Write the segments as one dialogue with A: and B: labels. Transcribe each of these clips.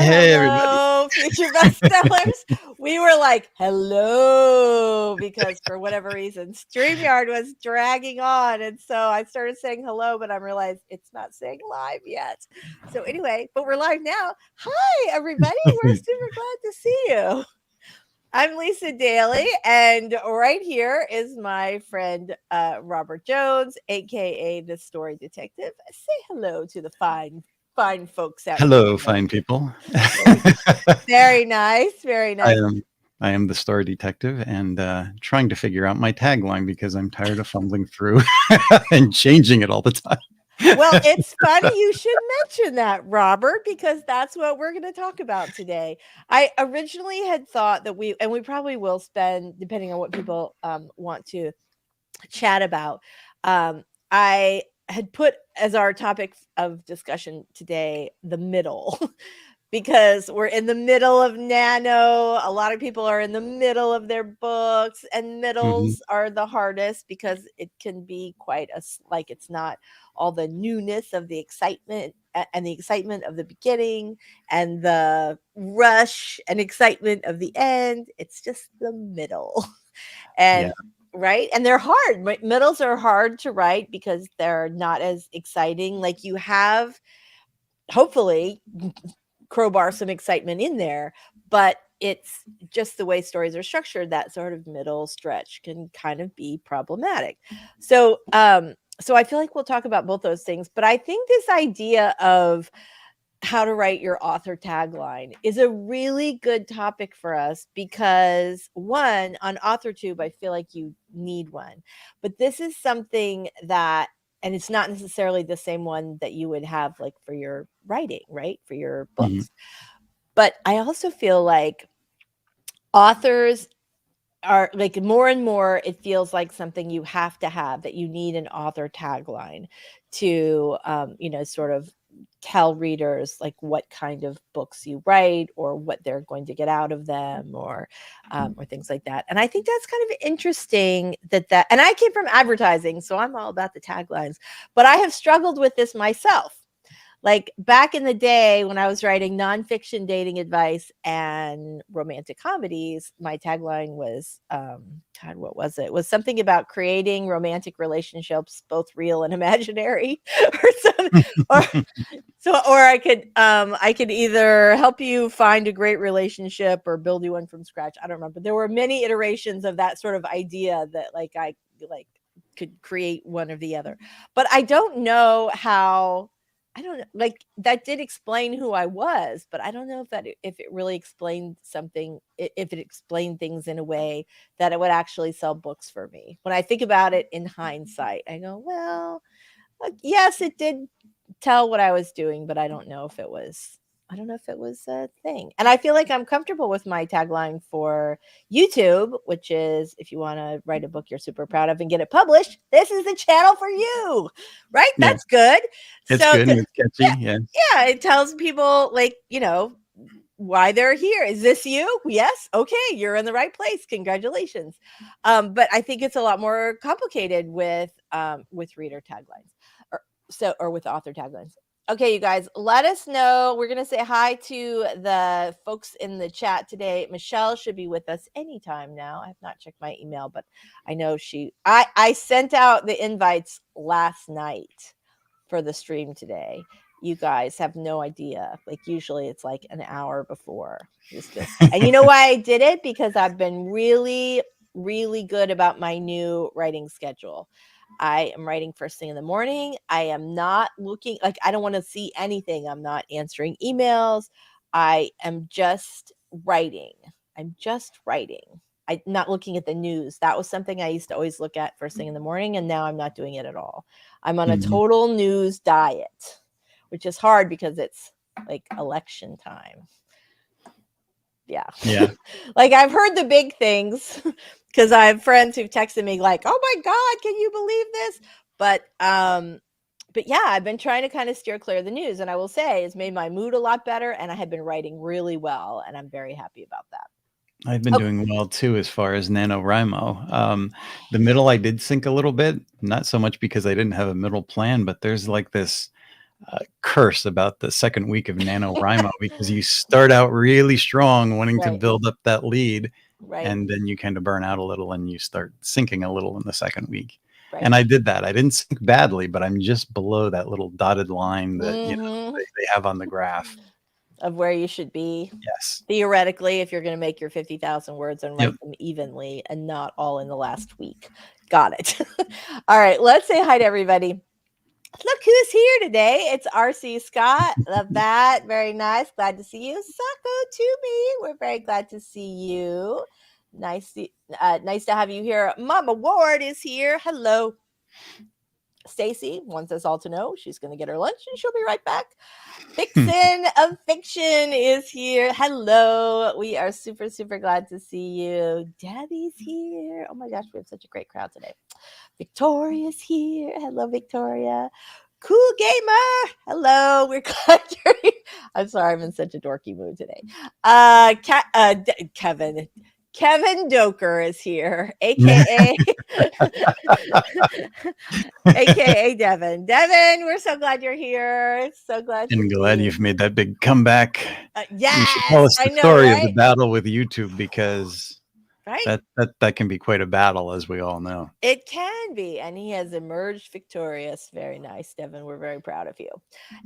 A: Hey, everybody.
B: hello, future bestsellers. We were like, hello, because for whatever reason, StreamYard was dragging on. And so I started saying hello, but I realized it's not saying live yet. So anyway, but we're live now. Hi, everybody. We're super glad to see you. I'm Lisa Daly, and right here is my friend Robert Jones, aka the Story Detective. Say hello to the fine folks out
A: Hello,
B: here.
A: fine people.
B: Very nice, very
A: I
B: nice.
A: am the story detective and trying to figure out my tagline because I'm tired of fumbling through and changing it all the time.
B: Well, it's funny you should mention that, Robert, because that's what we're going to talk about today. I originally had thought that we probably will spend, depending on what people want to chat about. I had put as our topic of discussion today the middle. Because we're in the middle of nano. A lot of people are in the middle of their books, and middles are the hardest because it can be quite like it's not all the newness of the excitement and the excitement of the beginning and the rush and excitement of the end. It's just the middle. And right. And they're hard. Middles are hard to write because they're not as exciting. Like you have, hopefully, crowbar some excitement in there, but it's just the way stories are structured. That sort of middle stretch can kind of be problematic. So I feel like we'll talk about both those things, but I think this idea of how to write your author tagline is a really good topic for us because one, on AuthorTube, I feel like you need one, but this is something that, and it's not necessarily the same one that you would have like for your writing, right? For your books. But I also feel like authors are like more and more, it feels like something you have to have, that you need an author tagline to, sort of tell readers like what kind of books you write or what they're going to get out of them or things like that. And I think that's kind of interesting that, and I came from advertising, so I'm all about the taglines, but I have struggled with this myself. Like back in the day when I was writing nonfiction dating advice and romantic comedies, my tagline was, God, what was it? It was something about creating romantic relationships, both real and imaginary, or something. Or I could either help you find a great relationship or build you one from scratch. I don't remember. There were many iterations of that sort of idea that like I like could create one or the other. But I don't know how. I don't know, like that did explain who I was, but I don't know if it really explained something, if it explained things in a way that it would actually sell books for me. When I think about it in hindsight, I go, well, yes, it did tell what I was doing, but I don't know if it was a thing. And I feel like I'm comfortable with my tagline for YouTube, which is, if you want to write a book you're super proud of and get it published, this is the channel for you, right?
A: Yeah.
B: That's good.
A: It's good and it's catchy.
B: Yeah, it tells people like, why they're here. Is this you? Yes. Okay, you're in the right place. Congratulations. But I think it's a lot more complicated with reader taglines or with author taglines. Okay, you guys, let us know. We're going to say hi to the folks in the chat today. Michelle should be with us anytime now. I have not checked my email, but I know I sent out the invites last night for the stream today. You guys have no idea. Like usually it's like an hour before. And you know why I did it? Because I've been really, really good about my new writing schedule. I am writing first thing in the morning. I am not looking, like I don't want to see anything. I'm not answering emails. I am just writing. I'm not looking at the news. That was something I used to always look at first thing in the morning, and now I'm not doing it at all. I'm on a total news diet, which is hard because it's like election time. Yeah. Like I've heard the big things because I have friends who've texted me like, oh my God, can you believe this? But yeah, I've been trying to kind of steer clear of the news, and I will say it's made my mood a lot better, and I have been writing really well, and I'm very happy about that.
A: I've been doing well too as far as NaNoWriMo. The middle I did sink a little bit, not so much because I didn't have a middle plan, but there's like this curse about the second week of NaNoWriMo because you start out really strong wanting to
B: Right.
A: build up that lead,
B: Right.
A: and then you kind of burn out a little and you start sinking a little in the second week.
B: Right.
A: And I did that. I didn't sink badly, but I'm just below that little dotted line that they have on the graph
B: of where you should be.
A: Yes.
B: Theoretically, if you're going to make your 50,000 words and write them evenly and not all in the last week. Got it. All right, let's say hi to everybody. Look who's here today. It's RC Scott. Love that. Very nice. Glad to see you. Sako to me. We're very glad to see you. Nice to have you here. Mama Ward is here. Hello. Stacy wants us all to know she's going to get her lunch and she'll be right back. Vixen of Fiction is here. Hello. We are super, super glad to see you. Debbie's here. Oh my gosh, we have such a great crowd today. Victoria's here. Hello, Victoria. Cool Gamer. Hello. We're glad you're here. I'm sorry, I'm in such a dorky mood today. Kevin Doker is here, aka aka Devin. Devin, we're so glad you're here. So glad.
A: And glad you've made that big comeback.
B: Yes,
A: you should tell us the story of the battle with YouTube, because that can be quite a battle, as we all know.
B: It can be, and he has emerged victorious. Very nice, Devin. We're very proud of you,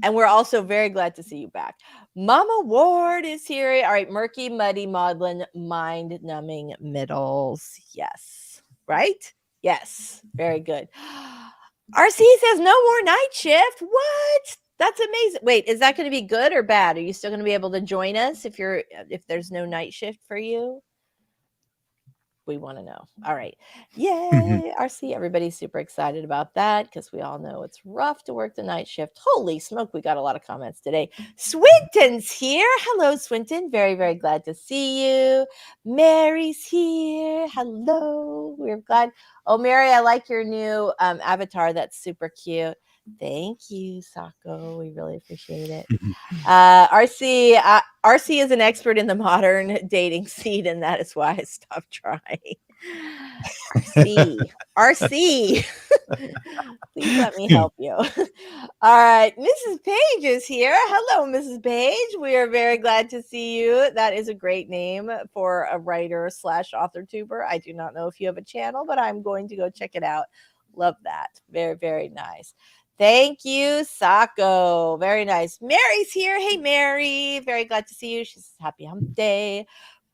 B: and we're also very glad to see you back. Mama Ward is here. All right, murky, muddy, maudlin, mind-numbing middles. Yes, right? Yes, very good. RC says no more night shift. What? That's amazing. Wait, is that going to be good or bad? Are you still going to be able to join us if there's no night shift for you? We want to know. All right. Yay, RC. Everybody's super excited about that because we all know it's rough to work the night shift. Holy smoke, we got a lot of comments today. Swinton's here. Hello, Swinton. Very, very glad to see you. Mary's here. Hello. We're glad. Oh, Mary, I like your new avatar. That's super cute. Thank you, Sako. We really appreciate it. RC is an expert in the modern dating scene, and that is why I stopped trying. RC, please let me help you. All right, Mrs. Page is here. Hello, Mrs. Page. We are very glad to see you. That is a great name for a writer / author tuber. I do not know if you have a channel, but I'm going to go check it out. Love that. Very, very nice. Thank you, Sako. Very nice. Mary's here. Hey, Mary. Very glad to see you. She's happy hump day.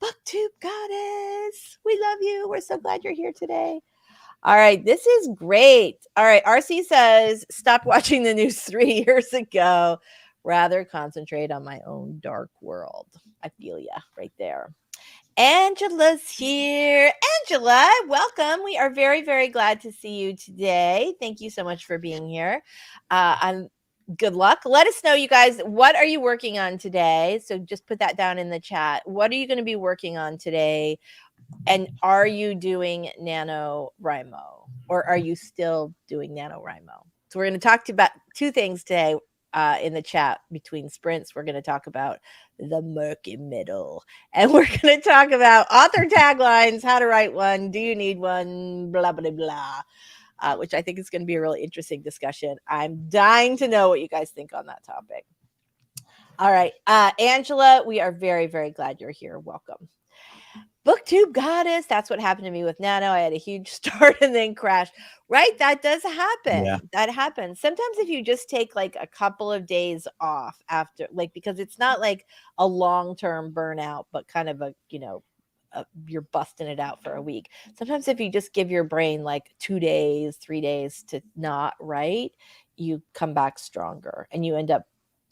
B: BookTube goddess. We love you. We're so glad you're here today. All right. This is great. All right. RC says, stop watching the news 3 years ago. Rather concentrate on my own dark world. I feel ya right there. Angela's here. Angela, welcome. We are very, very glad to see you today. Thank you so much for being here. Good luck. Let us know, you guys, what are you working on today? So just put that down in the chat. What are you going to be working on today? And are you doing NaNoWriMo, or are you still doing NaNoWriMo? So we're going to talk about 2 things today. In the chat between sprints, we're going to talk about the murky middle, and we're going to talk about author taglines, how to write one, do you need one, blah, blah, blah, which I think is going to be a really interesting discussion. I'm dying to know what you guys think on that topic. All right. Angela, we are very, very glad you're here. Welcome. BookTube goddess. That's what happened to me with Nano. I had a huge start and then crashed. Right? That does happen. Yeah. That happens. Sometimes if you just take like a couple of days off after, like, because it's not like a long-term burnout, but kind of a, you're busting it out for a week. Sometimes if you just give your brain like 2 days, 3 days to not write, you come back stronger and you end up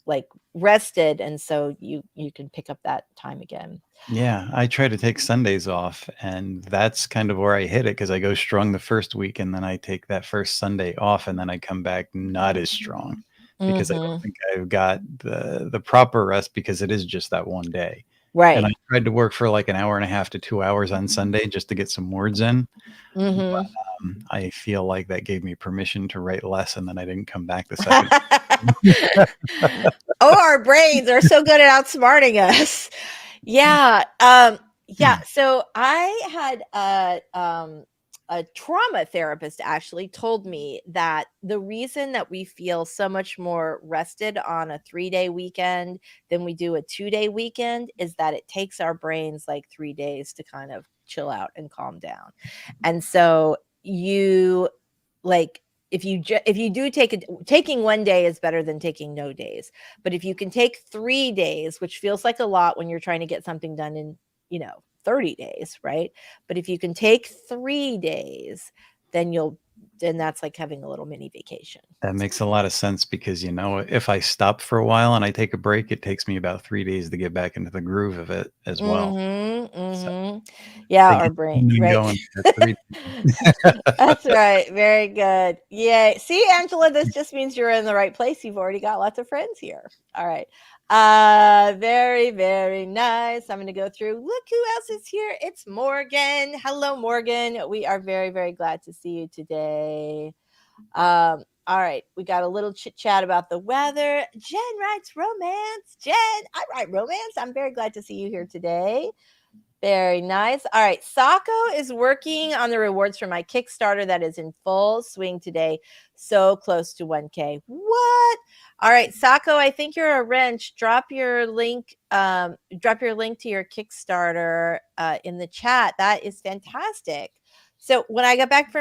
B: like rested, and so you can pick up that time again.
A: Yeah, I try to take Sundays off, and that's kind of where I hit it, because I go strong the first week and then I take that first Sunday off, and then I come back not as strong because I don't think I've got the proper rest, because it is just that one day.
B: Right.
A: And I tried to work for like an hour and a half to 2 hours on Sunday just to get some words in. But, I feel like that gave me permission to write less, and then I didn't come back the second.
B: Oh, our brains are so good at outsmarting us. Yeah. Yeah. So I had a trauma therapist actually told me that the reason that we feel so much more rested on a 3-day weekend than we do a 2-day weekend is that it takes our brains like 3 days to kind of chill out and calm down. And so you like if you do taking 1 day is better than taking no days. But if you can take 3 days, which feels like a lot when you're trying to get something done in, 30 days, right? But if you can take 3 days, then that's like having a little mini vacation.
A: That makes a lot of sense because, if I stop for a while and I take a break, it takes me about 3 days to get back into the groove of it as well. So
B: Yeah,
A: they
B: our
A: get
B: brain,
A: coming and
B: right?
A: going for 3
B: That's right. Very good. Yay. See, Angela, this just means you're in the right place. You've already got lots of friends here. All right. Very, very nice. I'm going to go through. Look who else is here. It's Morgan. Hello, Morgan. We are very, very glad to see you today. All right. We got a little chit chat about the weather. Jen writes romance. Jen, I write romance. I'm very glad to see you here today. Very nice. All right. Sako is working on the rewards for my Kickstarter that is in full swing today. So close to 1K. What? All right, Sako, I think you're a wrench. Drop your link to your Kickstarter in the chat. That is fantastic. So when I got back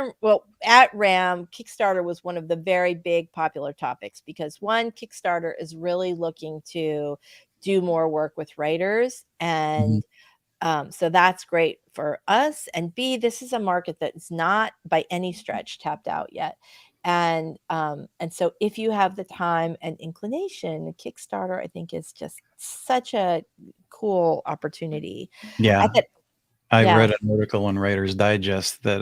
B: at RAM, Kickstarter was one of the very big popular topics because one, Kickstarter is really looking to do more work with writers, and so that's great for us. And B, this is a market that is not by any stretch tapped out yet. And so if you have the time and inclination, Kickstarter, I think, is just such a cool opportunity.
A: Yeah. I
B: Yeah.
A: read an article in Writer's Digest that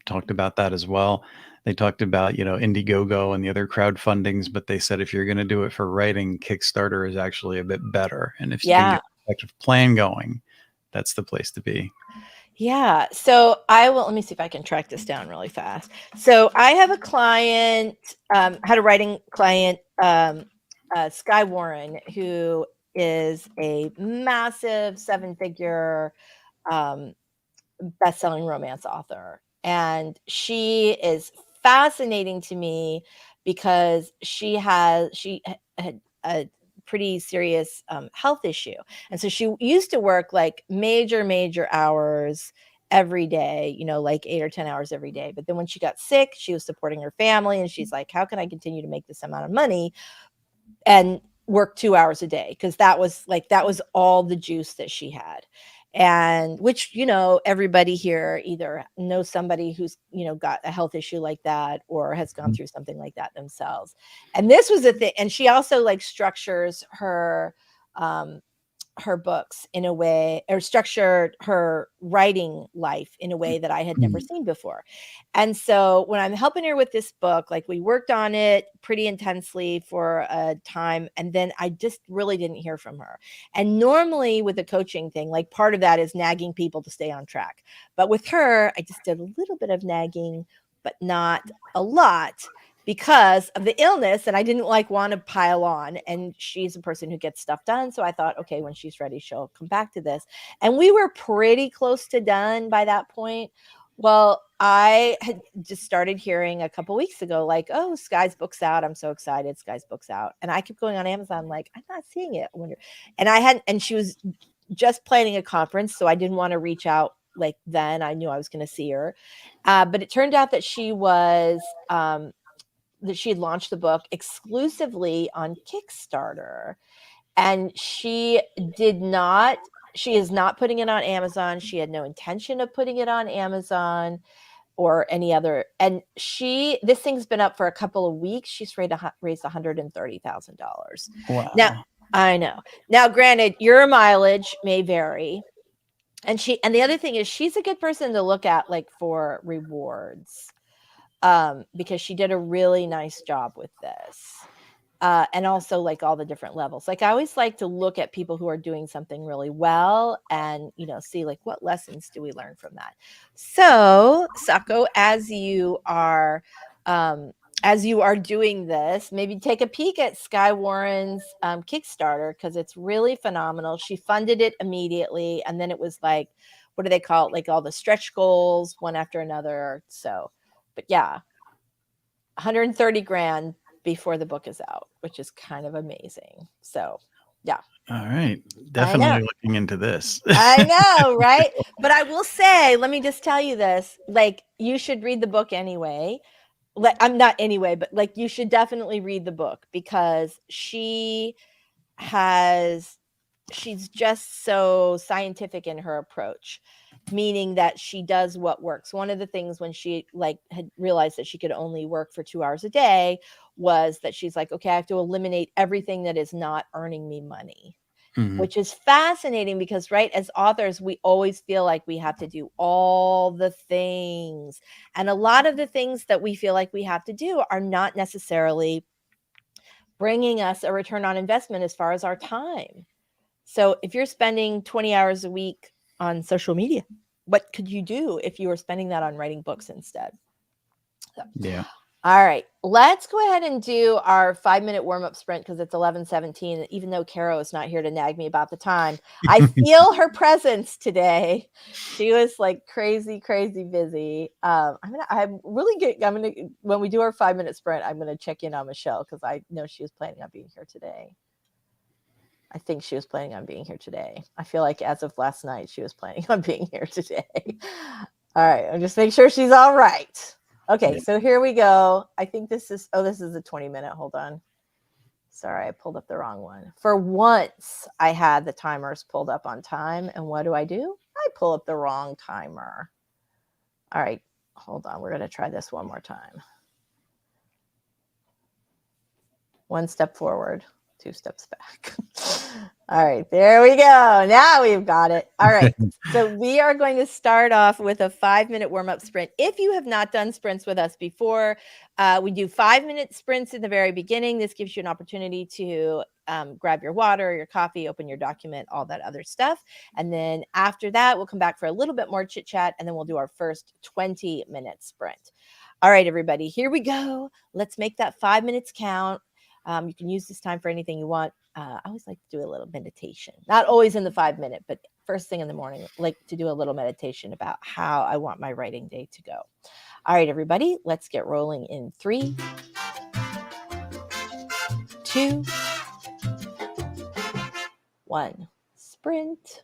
A: talked about that as well. They talked about, Indiegogo and the other crowdfundings, but they said if you're going to do it for writing, Kickstarter is actually a bit better. And if you can get an effective plan going, that's the place to be.
B: Yeah. So let me see if I can track this down really fast. So I have a client, had a writing client, Sky Warren, who is a massive 7-figure best-selling romance author. And she is fascinating to me because she had a pretty serious health issue. And so she used to work like major hours every day, like 8 or 10 hours every day. But then when she got sick, she was supporting her family, and she's like, how can I continue to make this amount of money and work 2 hours a day? Because that was all the juice that she had. And which, everybody here either knows somebody who's, got a health issue like that or has gone through something like that themselves. And this was a thing. And she also like structures her books in a way, or structured her writing life in a way that I had never seen before. And so when I'm helping her with this book, like we worked on it pretty intensely for a time, and then I just really didn't hear from her. And normally with the coaching thing, like part of that is nagging people to stay on track. But with her, I just did a little bit of nagging, but not a lot, because of the illness, and I didn't want to pile on. And she's a person who gets stuff done. So I thought, okay, when she's ready, she'll come back to this. And we were pretty close to done by that point. Well, I had just started hearing a couple weeks ago, like, oh, Sky's book's out. I'm so excited. Sky's book's out. And I kept going on Amazon, like, I'm not seeing it. And she was just planning a conference. So I didn't want to reach out like then. I knew I was going to see her. But it turned out that she was, that she had launched the book exclusively on Kickstarter, and she is not putting it on Amazon. She had no intention of putting it on Amazon or any other. And this thing's been up for a couple of weeks. She's raised $130,000.
A: Wow.
B: Now, I know. Now, granted, your mileage may vary. And the other thing is, she's a good person to look at, like, for rewards. Because she did a really nice job with this. And also like all the different levels. Like I always like to look at people who are doing something really well and, see like what lessons do we learn from that. So Sako, as you are as you are doing this, maybe take a peek at Sky Warren's Kickstarter, because it's really phenomenal. She funded it immediately, and then it was like, what do they call it? Like all the stretch goals, one after another. So, but yeah, 130 grand before the book is out, which is kind of amazing. So, yeah.
A: All right. Definitely looking into this.
B: I know, right? But I will say, let me just tell you this, like, you should read the book anyway. Like, I'm not anyway, but like, you should definitely read the book, because she's just so scientific in her approach, meaning that she does what works. One of the things when she like had realized that she could only work for 2 hours a day was that she's like, okay, I have to eliminate everything that is not earning me money. Which is fascinating, because, right, as authors, we always feel like we have to do all the things. And a lot of the things that we feel like we have to do are not necessarily bringing us a return on investment as far as our time. So if you're spending 20 hours a week on social media, what could you do if you were spending that on writing books instead? So,
A: yeah.
B: all right, let's go ahead and do our 5-minute warm-up sprint, because it's 11:17. Even though Carrow is not here to nag me about the time, I feel her presence today. She was like crazy busy. When we do our 5-minute sprint, I'm gonna check in on Michelle, because I know she was planning on being here today. I think she was planning on being here today. I feel like as of last night, she was planning on being here today. All right, I'll just make sure she's all right. Okay, so here we go. I think this is a 20-minute. Hold on. Sorry, I pulled up the wrong one. For once, I had the timers pulled up on time. And what do? I pull up the wrong timer. All right, hold on. We're going to try this one more time. 1 step forward, 2 steps back. All right, there we go. Now we've got it. All right, so we are going to start off with a 5-minute warm-up sprint. If you have not done sprints with us before, we do 5-minute sprints in the very beginning. This gives you an opportunity to grab your water, your coffee, open your document, all that other stuff. And then after that, we'll come back for a little bit more chit chat, and then we'll do our first 20-minute sprint. All right, everybody, here we go. Let's make that 5 minutes count. You can use this time for anything you want. I always like to do a little meditation, not always in the 5-minute, but first thing in the morning, like to do a little meditation about how I want my writing day to go. All right, everybody, let's get rolling in 3, 2, 1, sprint.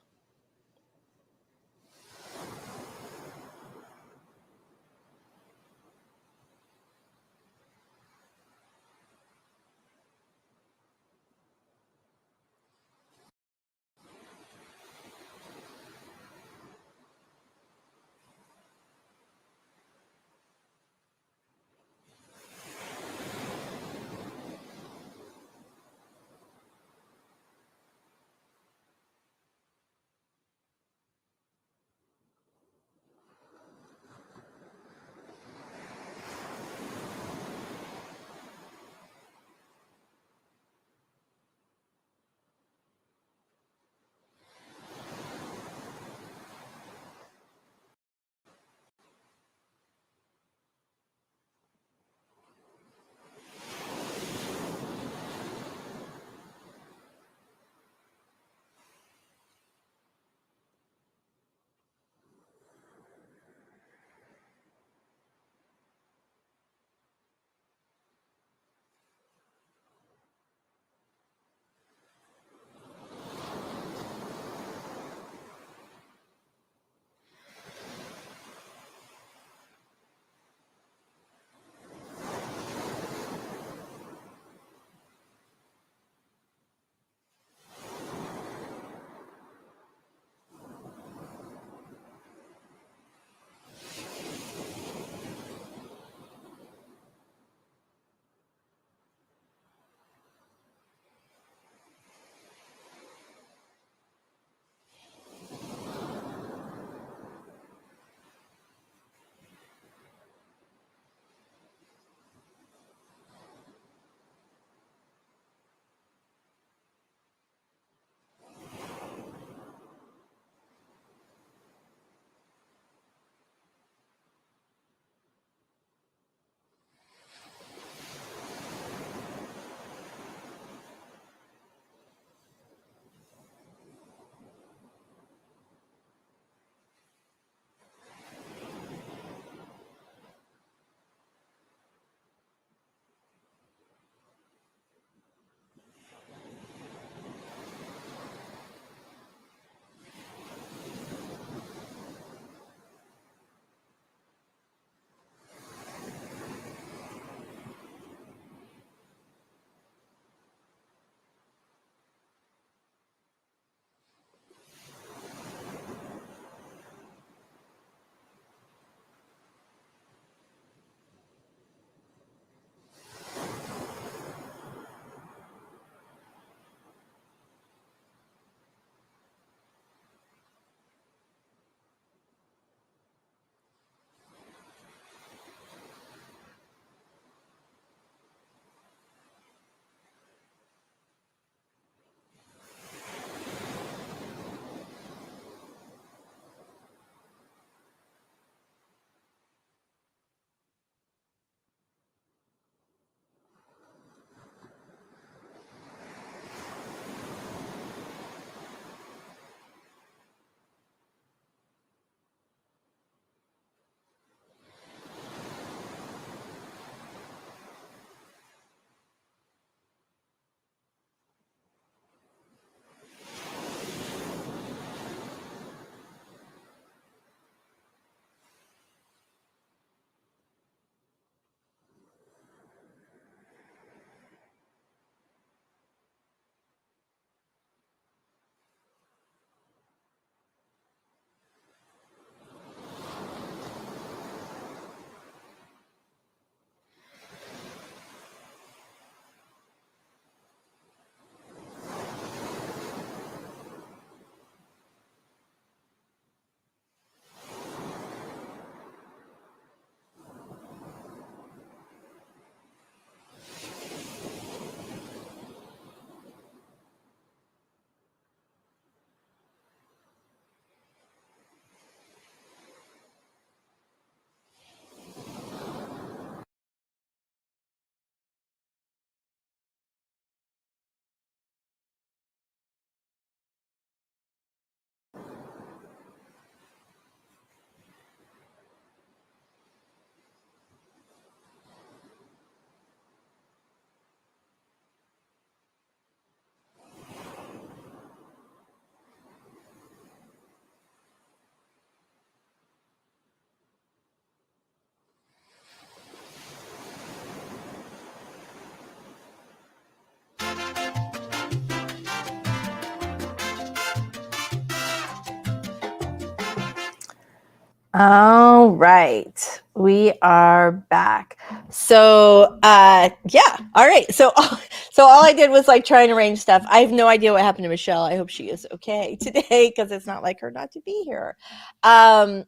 B: All right, we are back. So, yeah, all right. So all I did was like try and arrange stuff. I have no idea what happened to Michelle. I hope she is okay today because it's not like her not to be here. Oh,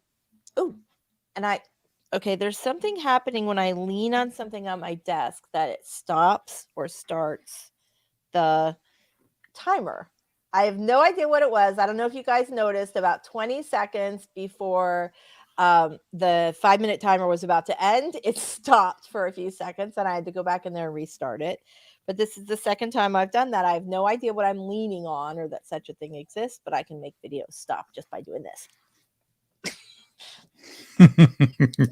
B: and okay, there's something happening when I lean on something on my desk that it stops or starts the timer. I have no idea what it was. I don't know if you guys noticed, about 20 seconds before the 5-minute timer was about to end, it stopped for a few seconds and I had to go back in there and restart it. But this is the second time I've done that. I have no idea what I'm leaning on or that such a thing exists, but I can make videos stop just by doing this.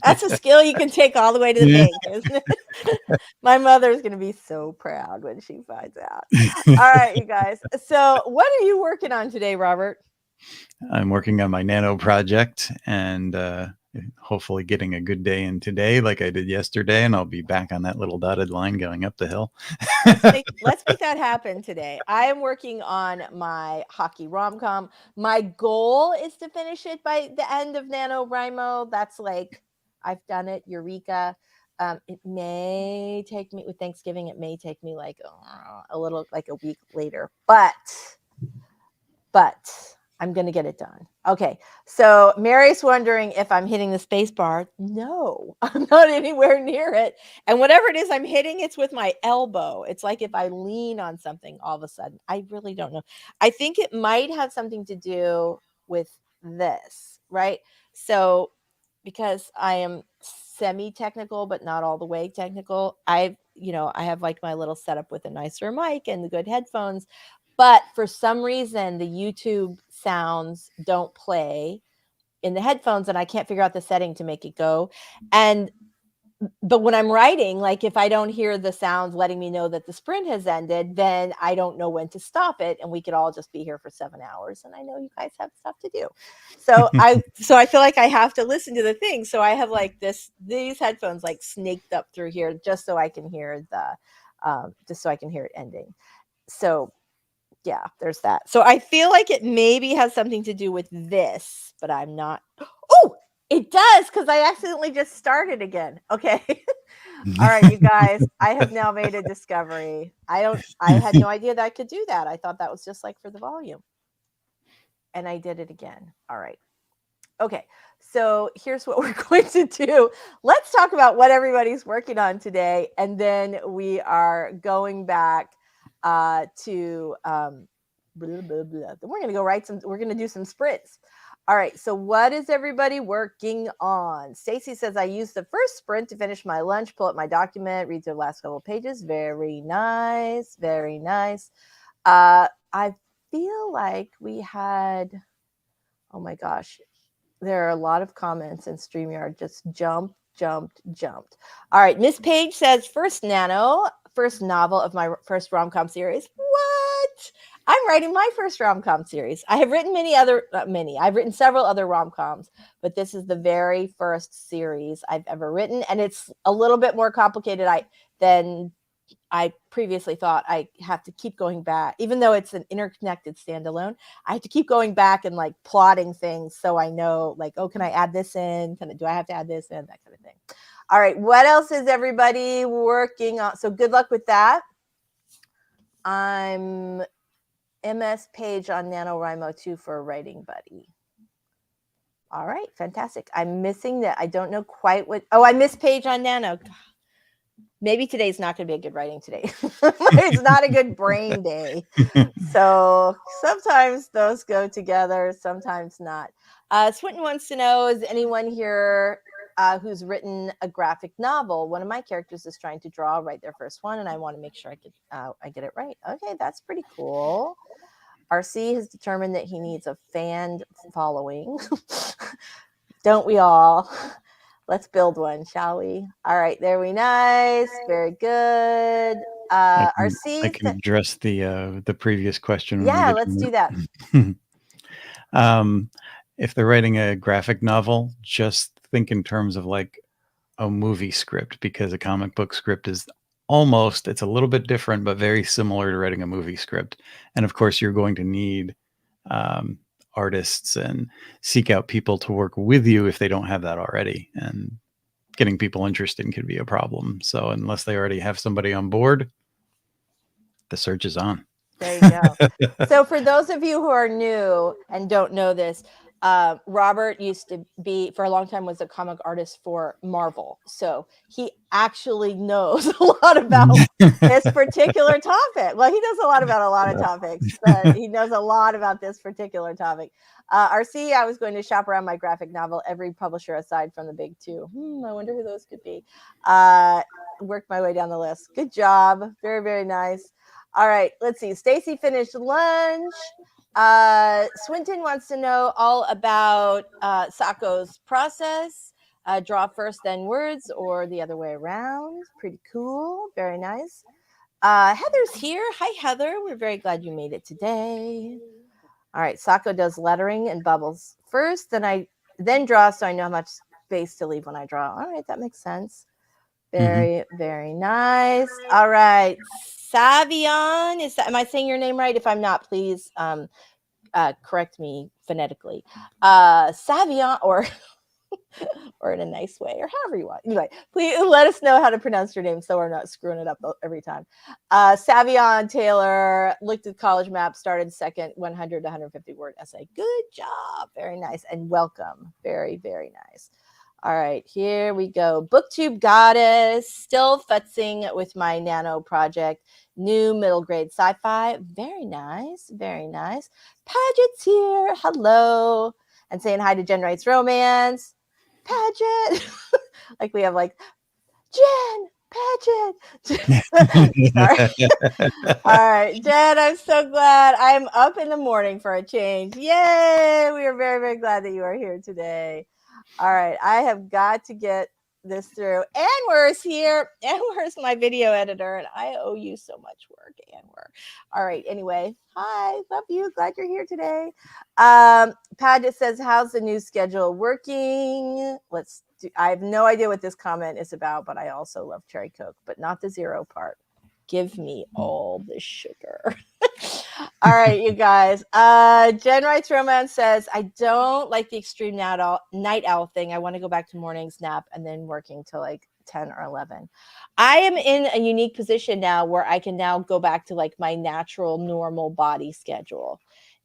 B: That's a skill you can take all the way to the bank, isn't it? My mother's going to be so proud when she finds out. All right, you guys. So what are you working on today, Robert?
A: I'm working on my nano project and hopefully getting a good day in today like I did yesterday, and I'll be back on that little dotted line going up the hill.
B: Let's make that happen today. I am working on my hockey rom-com. My goal is to finish it by the end of NaNoWriMo. That's like, I've done it, eureka. It may take me, with Thanksgiving, it may take me like a little, like a week later, but I'm going to get it done. Okay. So Mary's wondering if I'm hitting the space bar. No, I'm not anywhere near it. And whatever it is I'm hitting, it's with my elbow. It's like if I lean on something all of a sudden. I really don't know. I think it might have something to do with this, right? So because I am semi-technical, but not all the way technical, I have like my little setup with a nicer mic and the good headphones. But for some reason, the YouTube sounds don't play in the headphones, and I can't figure out the setting to make it go. But when I'm writing, like if I don't hear the sounds letting me know that the sprint has ended, then I don't know when to stop it, and we could all just be here for 7 hours. And I know you guys have stuff to do, so I feel like I have to listen to the thing. So I have like these headphones like snaked up through here just so I can hear it ending. So yeah, there's that. So I feel like it maybe has something to do with this, but I'm not. Oh, it does, because I accidentally just started again. Okay. All right, you guys, I have now made a discovery. I had no idea that I could do that. I thought that was just like for the volume. And I did it again. All right. Okay. So here's what we're going to do. Let's talk about what everybody's working on today. And then we are going back to blah, blah, blah. Then we're going to go we're going to do some sprints. All right, so what is everybody working on? Stacy says, I used the first sprint to finish my lunch, pull up my document, read the last couple of pages. Very nice, very nice. I feel like we had, oh my gosh, there are a lot of comments, and StreamYard just jumped. All right, Miss Page says, first novel of my first rom-com series. What? I'm writing my first rom-com series. I have written I've written several other rom-coms, but this is the very first series I've ever written, and it's a little bit more complicated than I previously thought. I have to keep going back, even though it's an interconnected standalone. I have to keep going back and like plotting things so I know, like, oh, can I add this in? Do I have to add this in? That kind of thing. All right, what else is everybody working on? So good luck with that. I'm MS Page on NaNoWriMo 2 for a writing buddy. All right, fantastic. I'm missing that. I don't know quite what. Oh, I missed Page on Nano. Maybe today's not going to be a good writing today. It's not a good brain day. So sometimes those go together, sometimes not. Swinton wants to know, is anyone here who's written a graphic novel? One of my characters is trying to write their first one, and I want to make sure I get it right. Okay, that's pretty cool. RC has determined that he needs a fan following. Don't we all? Let's build one, shall we? All right, there we nice. Very good. RC,
A: I can address the previous question.
B: Yeah, let's do that.
A: If they're writing a graphic novel, just think in terms of like a movie script, because a comic book script is it's a little bit different, but very similar to writing a movie script. And of course, you're going to need artists and seek out people to work with you if they don't have that already. And getting people interested can be a problem. So unless they already have somebody on board, the search is on.
B: There you go. So for those of you who are new and don't know this, Robert used to be, for a long time, was a comic artist for Marvel. So he actually knows a lot about this particular topic. Well, he knows a lot about a lot of topics, but he knows a lot about this particular topic. RC, I was going to shop around my graphic novel, every publisher aside from the big two. I wonder who those could be. Worked my way down the list. Good job. Very, very nice. All right, let's see. Stacy finished lunch. Swinton wants to know all about Sako's process. Draw first, then words, or the other way around. Pretty cool. Very nice. Heather's here. Hi, Heather. We're very glad you made it today. All right, Sako does lettering and bubbles first, then draw, so I know how much space to leave when I draw. All right, that makes sense. Very, very nice. All right. Savion, am I saying your name right? If I'm not, please correct me phonetically. Savion, or in a nice way, or however you want. Anyway, please let us know how to pronounce your name so we're not screwing it up every time. Savion Taylor looked at college map, started second 100 to 150 word essay. Good job. Very nice. And welcome. Very, very nice. All right, here we go. BookTube Goddess, still futzing with my Nano project. New middle grade sci-fi. Very nice, very nice. Paget's here. Hello. And saying hi to Jen Writes Romance. Paget. Like we have like, Jen, Paget. All right, Jen, I'm so glad. I'm up in the morning for a change. Yay. We are very, very glad that you are here today. All right, I have got to get this through. Anwar's here. Anwar's my video editor, and I owe you so much work, Anwar. All right, anyway, hi, love you. Glad you're here today. Padgett says, how's the new schedule working? I have no idea what this comment is about, but I also love Cherry Coke, but not the zero part. Give me all the sugar. All right, you guys. Jen Writes Romance says, I don't like the extreme night owl thing. I want to go back to morning's nap and then working till like 10 or 11. I am in a unique position now where I can now go back to like my natural, normal body schedule.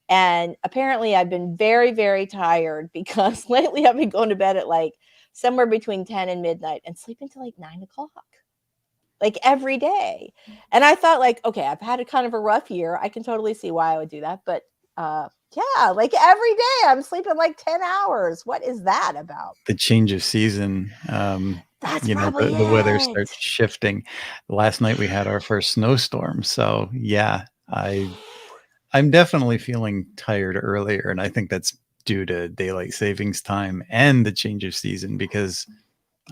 B: And apparently I've been very, very tired because lately I've been going to bed at like somewhere between 10 and midnight and sleeping till like 9 o'clock. Like every day. And I thought like, okay, I've had a kind of a rough year. I can totally see why I would do that. But yeah, like every day I'm sleeping like 10 hours. What is that about?
A: The change of season.
B: That's
A: the weather starts shifting. Last night we had our first snowstorm. So yeah, I'm definitely feeling tired earlier. And I think that's due to daylight savings time and the change of season because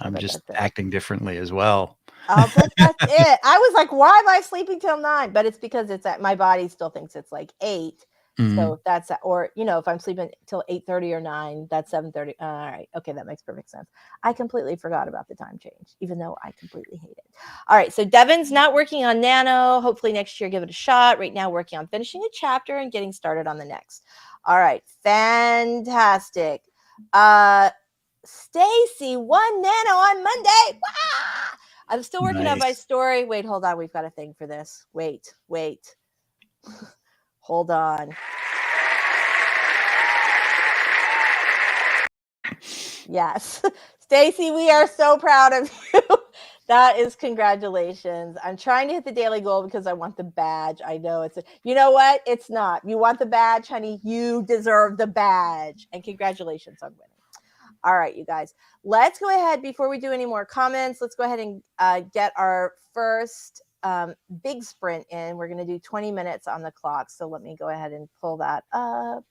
A: I'm just acting differently as well.
B: I'll bet that's it. I was like, why am I sleeping till 9? But it's because my body still thinks it's like 8. So that's, or, if I'm sleeping till 8:30 or 9, that's 7:30. All right. Okay. That makes perfect sense. I completely forgot about the time change, even though I completely hate it. All right. So Devin's not working on Nano. Hopefully next year, give it a shot. Right now, working on finishing a chapter and getting started on the next. All right. Fantastic. Stacy, 1 Nano on Monday. Wah! I'm still working on my story. Wait, hold on. We've got a thing for this. Wait. Hold on. Yes. Stacy, we are so proud of you. That is congratulations. I'm trying to hit the daily goal because I want the badge. I know you know what? It's not. You want the badge, honey? You deserve the badge. And congratulations on winning. All right, you guys. Let's go ahead before we do any more comments. Let's go ahead and get our first big sprint in. We're going to do 20 minutes on the clock. So let me go ahead and pull that up.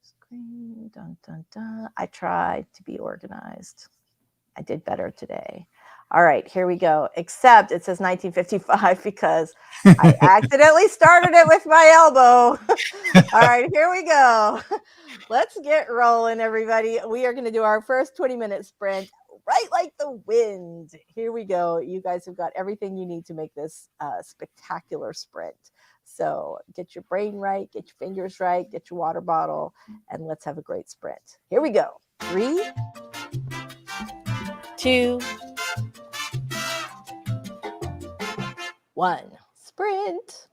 B: Screen. Dun, dun, dun. I tried to be organized. I did better today. All right, here we go. Except it says 1955 because I accidentally started it with my elbow. All right, here we go. Let's get rolling, everybody. We are going to do our first 20-minute sprint right like the wind. Here we go. You guys have got everything you need to make this spectacular sprint. So get your brain right, get your fingers right, get your water bottle, and let's have a great sprint. Here we go. 3, 2, 1. Sprint.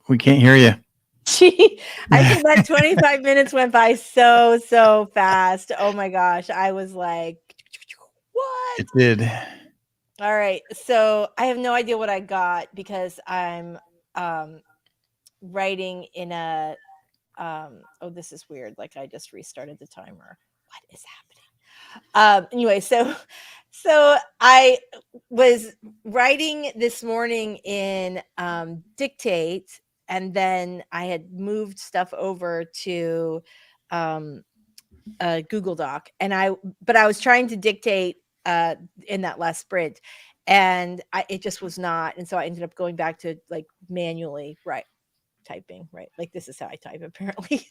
A: We can't hear you.
B: I think that 25 minutes went by so fast. Oh my gosh. I was like, what?
A: It did.
B: All right. So I have no idea what I got because I'm writing in a oh, this is weird. Like I just restarted the timer. What is happening? Anyway, so I was writing this morning in Dictate, and then I had moved stuff over to Google Doc, and I was trying to dictate in that last sprint, and it just was not, and so I ended up going back to like manually typing, right? Like this is how I type apparently.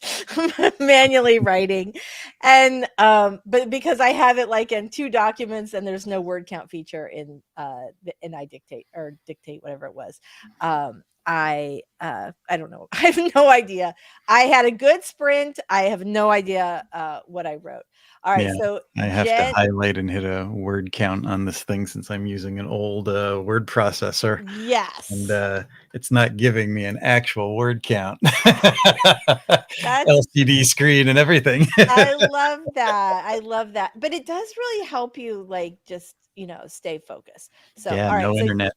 B: Manually writing. And but because I have it like in 2 documents and there's no word count feature in I dictate or dictate whatever it was. I don't know. I have no idea. I had a good sprint. I have no idea what I wrote. All right,
A: Yeah,
B: so
A: I have to highlight and hit a word count on this thing since I'm using an old word processor.
B: Yes.
A: And it's not giving me an actual word count. LCD screen and everything.
B: I love that. I love that. But it does really help you like just, stay focused. So,
A: Yeah,
B: all right.
A: no
B: So
A: internet.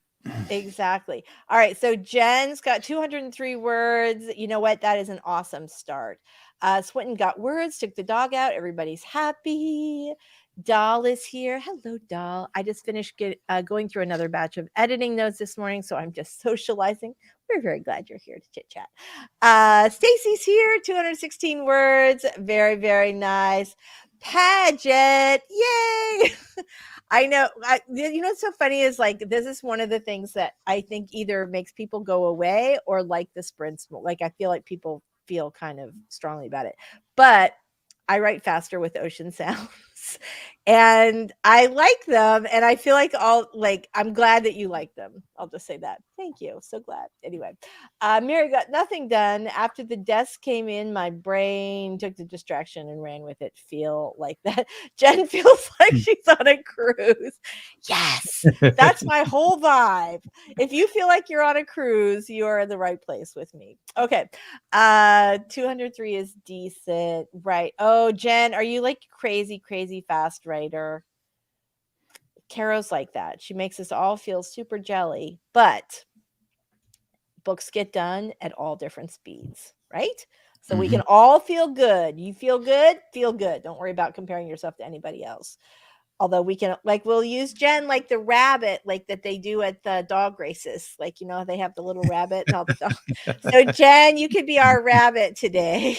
B: exactly. All right. So Jen's got 203 words. You know what? That is an awesome start. Swinton got words, took the dog out. Everybody's happy. Doll is here. Hello, Doll. I just finished going through another batch of editing notes this morning, so I'm just socializing. We're very glad you're here to chit chat. Stacy's here. 216 words. Very, very nice. Pageant. Yay. I know. What's so funny is like this is one of the things that I think either makes people go away or like the sprints. Like I feel like people feel kind of strongly about it, but I write faster with ocean sounds and I like them. And I feel like I'm glad that you like them. I'll just say that. Thank you. So glad. Anyway, Mary got nothing done. After the desk came in, my brain took the distraction and ran with it. Feel like that. Jen feels like she's on a cruise. Yes, that's my whole vibe. If you feel like you're on a cruise, you are in the right place with me. Okay. 203 is decent. Right. Oh, Jen, are you like crazy fast writer? Carrow's like that. She makes us all feel super jelly, but books get done at all different speeds, right? So we can all feel good. You feel good? Feel good. Don't worry about comparing yourself to anybody else. Although we can, like, we'll use Jen like the rabbit, like that they do at the dog races. Like, they have the little rabbit and all the dogs. So Jen, you could be our rabbit today.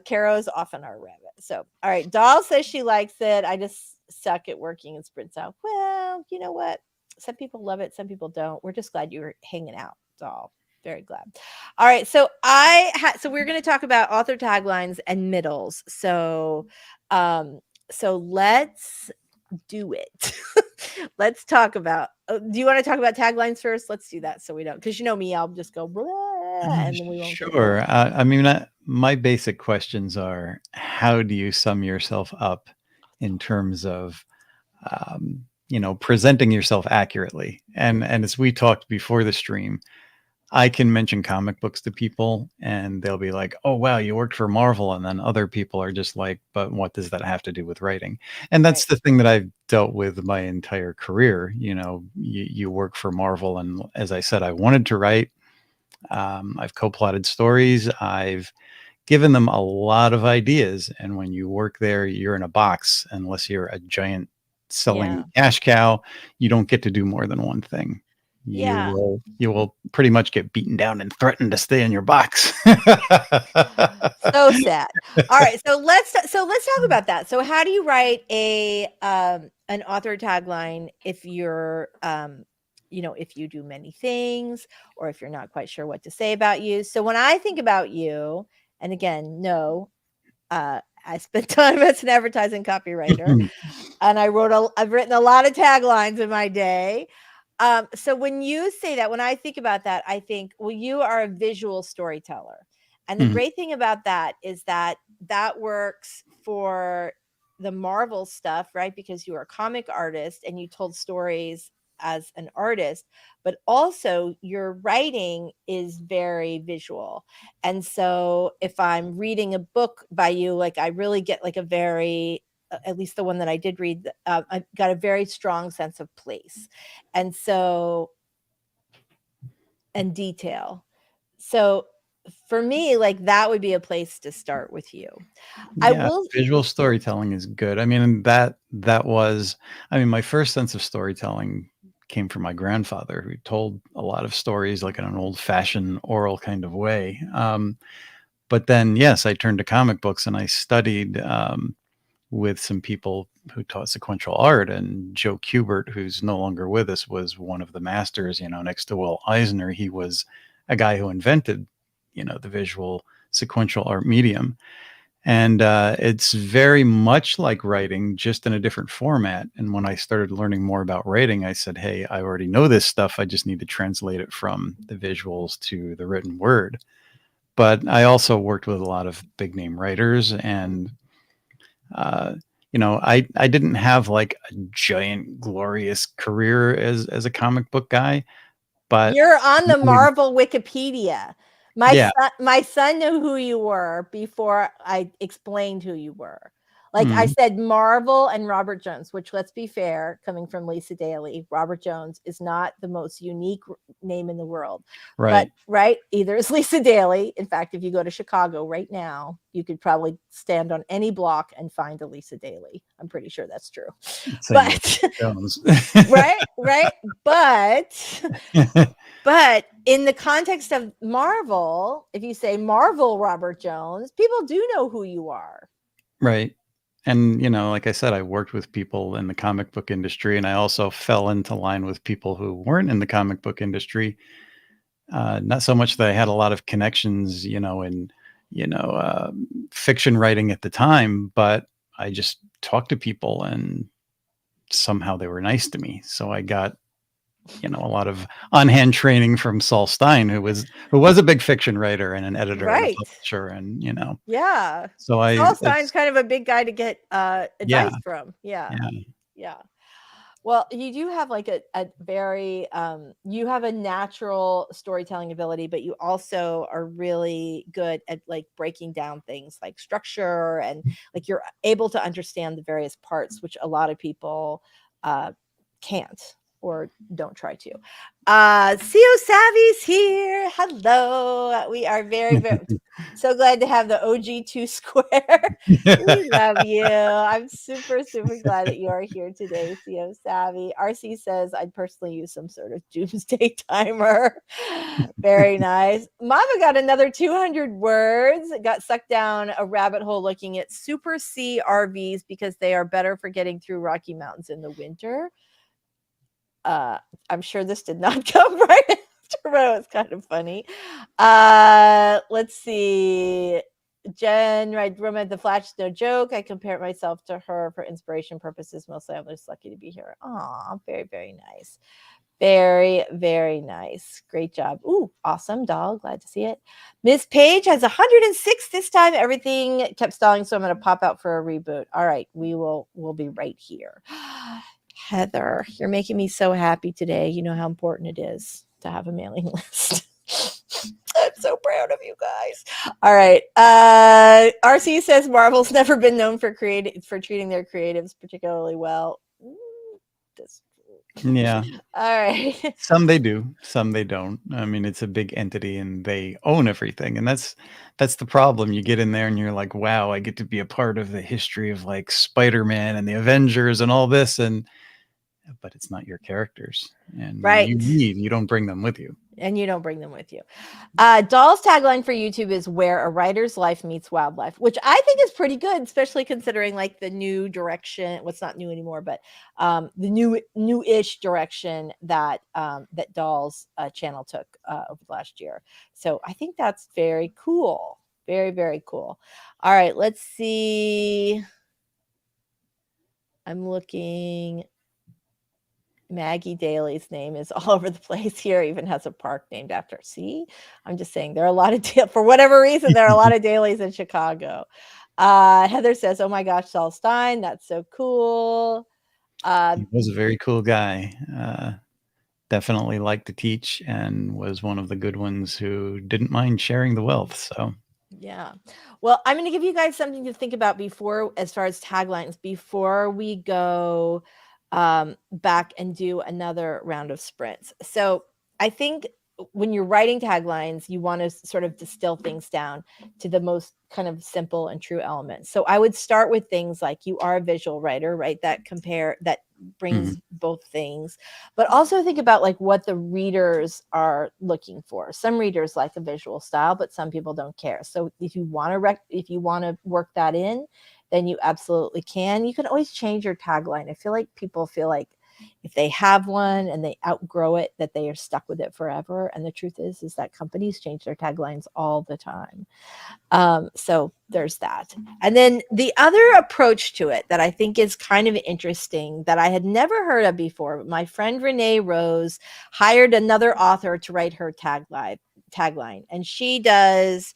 B: Carrow's often our rabbit. So, all right. Doll says she likes it. I just suck at working in sprints out. Well, you know what? Some people love it. Some people don't. We're just glad you were hanging out, Doll. Very glad. All right. So so we're going to talk about author taglines and middles. So let's do it. Let's talk about, do you want to talk about taglines first? Let's do that. So we don't, because me, I'll just go blah, and then we won't.
A: Sure. I mean, my basic questions are, how do you sum yourself up in terms of, presenting yourself accurately? And as we talked before the stream, I can mention comic books to people and they'll be like, oh, wow, you worked for Marvel. And then other people are just like, but what does that have to do with writing? And that's the thing that I've dealt with my entire career. You work for Marvel. And as I said, I wanted to write. I've co-plotted stories. I've given them a lot of ideas. And when you work there, you're in a box unless you're a giant selling cash cow. You don't get to do more than one thing. You will pretty much get beaten down and threatened to stay in your box.
B: So sad. All right, so let's talk about that. So how do you write an author tagline if you're if you do many things or if you're not quite sure what to say about you? So when I think about you, and again, I spent time as an advertising copywriter and I've written a lot of taglines in my day. So when you say that, when I think about that, I think, well, you are a visual storyteller. And the great thing about that is that works for the Marvel stuff, right? Because you are a comic artist and you told stories as an artist, but also your writing is very visual. And so if I'm reading a book by you, like I really get like a very, at least the one that I did read, I got a very strong sense of place. And so, and detail. So for me, like that would be a place to start with you. I
A: Yeah,
B: will.
A: visual storytelling is good. I mean, that was, I mean, my first sense of storytelling came from my grandfather, who told a lot of stories like in an old-fashioned oral kind of way. But then, yes, I turned to comic books and I studied with some people who taught sequential art, and Joe Kubert, who's no longer with us, was one of the masters. You know, next to Will Eisner, he was a guy who invented, you know, the visual sequential art medium. And it's very much like writing, just in a different format. And when I started learning more about writing, I said, hey, I already know this stuff. I just need to translate it from the visuals to the written word. But I also worked with a lot of big name writers, and uh, you know, I didn't have like a giant glorious career as a comic book guy, but
B: You're on the
A: really,
B: Marvel Wikipedia.
A: yeah.
B: My son knew who you were before I explained who you were. Like I
A: Mm,
B: said, Marvel and Robert Jones, which, let's be fair, coming from Lisa Daly, Robert Jones is not the most unique name in the world. But
A: right.
B: right, either is Lisa Daly. In fact, if you go to Chicago right now, you could probably stand on any block and find a Lisa Daly. I'm pretty sure that's true.
A: Same with
B: But
A: Jones.
B: right, but in the context of Marvel, if you say Marvel Robert Jones, people do know who you are.
A: Right. And, you know, like I said, I worked with people in the comic book industry, and I also fell into line with people who weren't in the comic book industry. Not so much that I had a lot of connections, you know, in, you know, fiction writing at the time, but I just talked to people and somehow they were nice to me. So I got, you know, a lot of on-hand training from Saul Stein, who was a big fiction writer and an editor and a
B: Right.
A: publisher, and, you know,
B: Yeah.
A: so
B: Saul Stein's
A: it's,
B: kind of a big guy to get
A: yeah,
B: advice from. Yeah.
A: yeah.
B: Yeah. Well, you do have like a very you have a natural storytelling ability, but you also are really good at like breaking down things like structure, and like you're able to understand the various parts, which a lot of people can't or don't try to. CO Savvy's here. Hello. We are very, very so glad to have the OG 2 square. We love you. I'm super, super glad that you are here today, CO Savvy. RC says I'd personally use some sort of doomsday timer. Very nice. Mama got another 200 words. Got sucked down a rabbit hole looking at Super C RVs because they are better for getting through Rocky Mountains in the winter. I'm sure this did not come right after, but it was kind of funny. Let's see. Jen, right, Roman, the Flash, no joke. I compare myself to her for inspiration purposes. Mostly, I'm just lucky to be here. Aw, very, very nice. Very, very nice. Great job. Ooh, awesome, dog. Glad to see it. Miss Page has 106 this time. Everything kept stalling, so I'm going to pop out for a reboot. All right, we'll be right here. Heather, you're making me so happy today. You know how important it is to have a mailing list. I'm so proud of you guys. All right. RC says Marvel's never been known for treating their creatives particularly well.
A: Yeah.
B: All right.
A: Some they do, some they don't. I mean, it's a big entity and they own everything. And that's the problem. You get in there and you're like, wow, I get to be a part of the history of like Spider-Man and the Avengers and all this. But it's not your characters. And
B: Right.
A: you don't bring them with you.
B: And you don't bring them with you. Doll's tagline for YouTube is "Where a writer's life meets wildlife," which I think is pretty good, especially considering like the new direction. What's not new anymore, but the new-ish direction that that Doll's channel took over the last year. So I think that's very cool. Very, very cool. All right, let's see. I'm looking. Maggie Daly's name is all over the place here, even has a park named after her. See, I'm just saying there are a lot of, for whatever reason, there are a lot of Dalys in Chicago. Heather says, oh my gosh, Saul Stein, that's so cool.
A: He was a very cool guy. definitely liked to teach and was one of the good ones who didn't mind sharing the wealth. So
B: yeah. Well, I'm going to give you guys something to think about before, as far as taglines, before we go back and do another round of sprints. So I think when you're writing taglines, you want to sort of distill things down to the most kind of simple and true elements. So I would start with things like, you are a visual writer, right? That brings both things, but also think about like what the readers are looking for. Some readers like a visual style, but some people don't care. So if you want to work that in, then you absolutely can. You can always change your tagline. I feel like people feel like if they have one and they outgrow it, that they are stuck with it forever. And the truth is that companies change their taglines all the time. So there's that. And then the other approach to it that I think is kind of interesting, that I had never heard of before, my friend Renee Rose hired another author to write her tagline. And she does,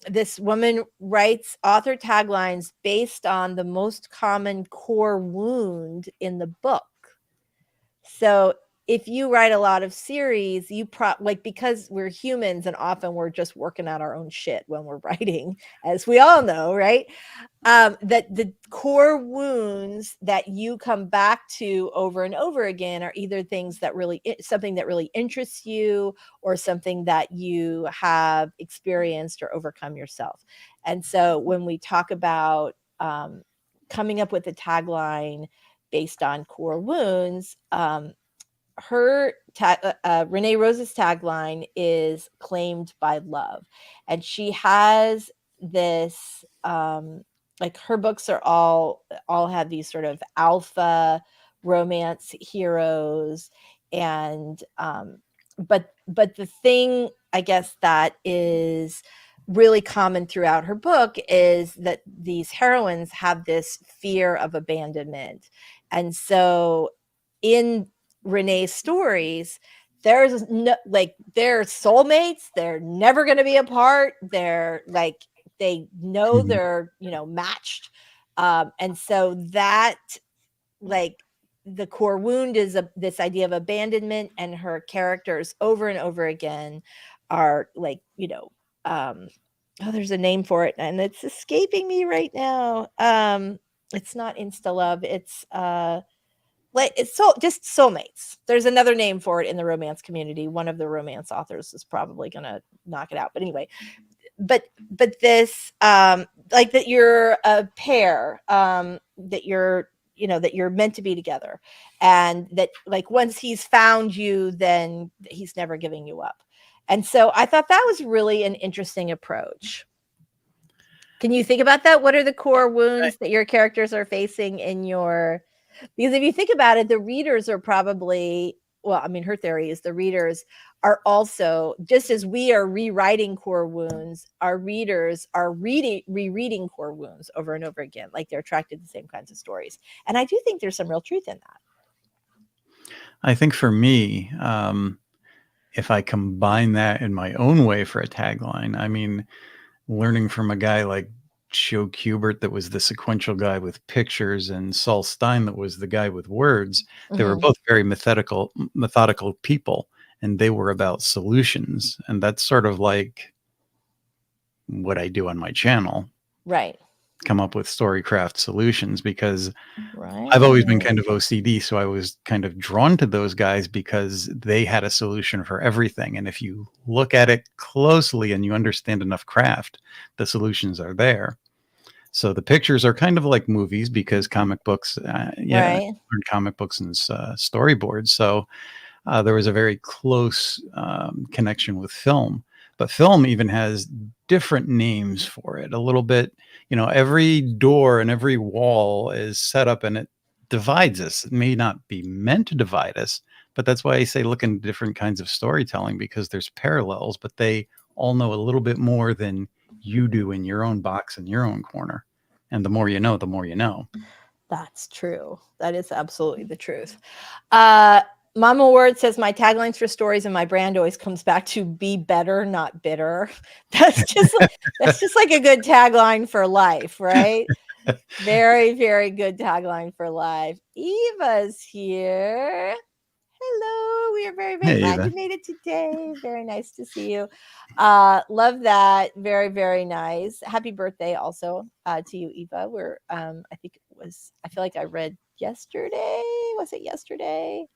B: this woman writes author taglines based on the most common core wound in the book. So if you write a lot of series, you because we're humans and often we're just working out our own shit when we're writing, as we all know, right? That the core wounds that you come back to over and over again are either things that something that really interests you, or something that you have experienced or overcome yourself. And so when we talk about coming up with a tagline based on core wounds, Renee Rose's tagline is claimed by love. And she has this, like her books are all have these sort of alpha romance heroes. And, but the thing, I guess, that is really common throughout her book is that these heroines have this fear of abandonment. And so in Renee's stories, there's no, like, they're soulmates, they're never going to be apart, they're like, they know they're, matched. And so that, like, the core wound is this idea of abandonment, and her characters over and over again are like, there's a name for it and it's escaping me right now. It's not insta love, it's just soulmates. There's another name for it in the romance community. One of the romance authors is probably gonna knock it out, but anyway, but this, like, that you're a pair, that you're meant to be together, and that, like, once he's found you, then he's never giving you up. And so I thought that was really an interesting approach. Can you think about that? What are the core wounds that your characters are facing in your, because if you think about it, the readers are probably, well, I mean, her theory is the readers are also, just as we are rewriting core wounds, our readers are rereading core wounds over and over again, like they're attracted to the same kinds of stories. And I do think there's some real truth in that.
A: I think for me, if I combine that in my own way for a tagline, I mean, learning from a guy like Joe Kubert, that was the sequential guy with pictures, and Saul Stein, that was the guy with words. They were both very methodical people, and they were about solutions. And that's sort of like what I do on my channel.
B: Right.
A: Come up with storycraft solutions, because I've always been kind of OCD. So I was kind of drawn to those guys because they had a solution for everything. And if you look at it closely and you understand enough craft, the solutions are there. So the pictures are kind of like movies, because comic books, comic books and storyboards. So there was a very close connection with film. But film even has different names for it a little bit. Every door and every wall is set up and it divides us. It may not be meant to divide us, but that's why I say look into different kinds of storytelling, because there's parallels, but they all know a little bit more than you do in your own box, in your own corner. And the more you know, the more you know.
B: That's true. That is absolutely the truth. Mama Word says, my taglines for stories and my brand always comes back to be better, not bitter. That's just like a good tagline for life, right? Very, very good tagline for life. Eva's here. Hello. We are very, very
A: Hey,
B: glad
A: Eva.
B: you made it today. Very nice to see you. Love that. Very, very nice. Happy birthday also to you, Eva. We're I think it was, I feel like I read yesterday. Was it yesterday?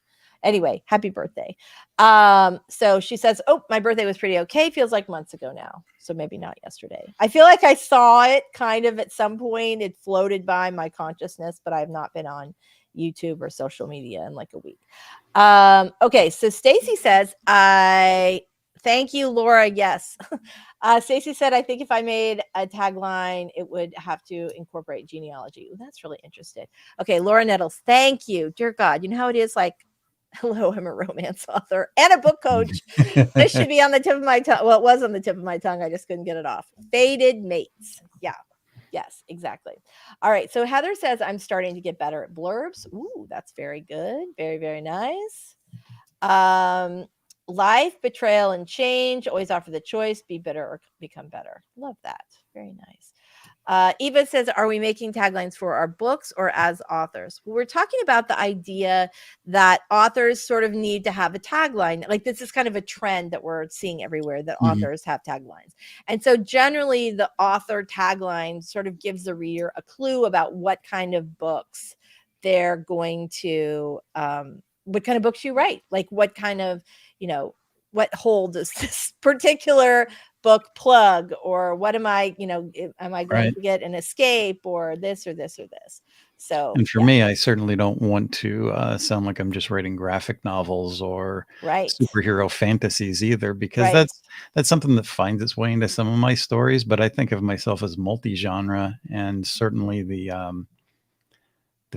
B: Anyway, happy birthday. So she says, oh, my birthday was pretty okay. Feels like months ago now. So maybe not yesterday. I feel like I saw it kind of at some point. It floated by my consciousness, but I have not been on YouTube or social media in like a week. Okay, so Stacy says, I thank you, Laura. Yes. Stacy said, I think if I made a tagline, it would have to incorporate genealogy. Ooh, that's really interesting. Okay, Laura Nettles, thank you. Dear God, you know how it is, like, hello, I'm a romance author and a book coach. This should be on the tip of my tongue. Well, it was on the tip of my tongue. I just couldn't get it off. Fated mates. Yeah. Yes, exactly. All right. So Heather says, I'm starting to get better at blurbs. Ooh, that's very good. Very, very nice. Life, betrayal, and change. Always offer the choice, be bitter or become better. Love that. Very nice. Eva says, are we making taglines for our books or as authors? Well, we're talking about the idea that authors sort of need to have a tagline. Like this is kind of a trend that we're seeing everywhere, that authors have taglines. And so generally the author tagline sort of gives the reader a clue about what kind of books they're going to, what kind of books you write, like what kind of, what hole does this particular book plug, or what am I, am I going to get an escape or this or this or this? So,
A: and for me, I certainly don't want to sound like I'm just writing graphic novels or superhero fantasies either, because that's something that finds its way into some of my stories. But I think of myself as multi-genre, and certainly the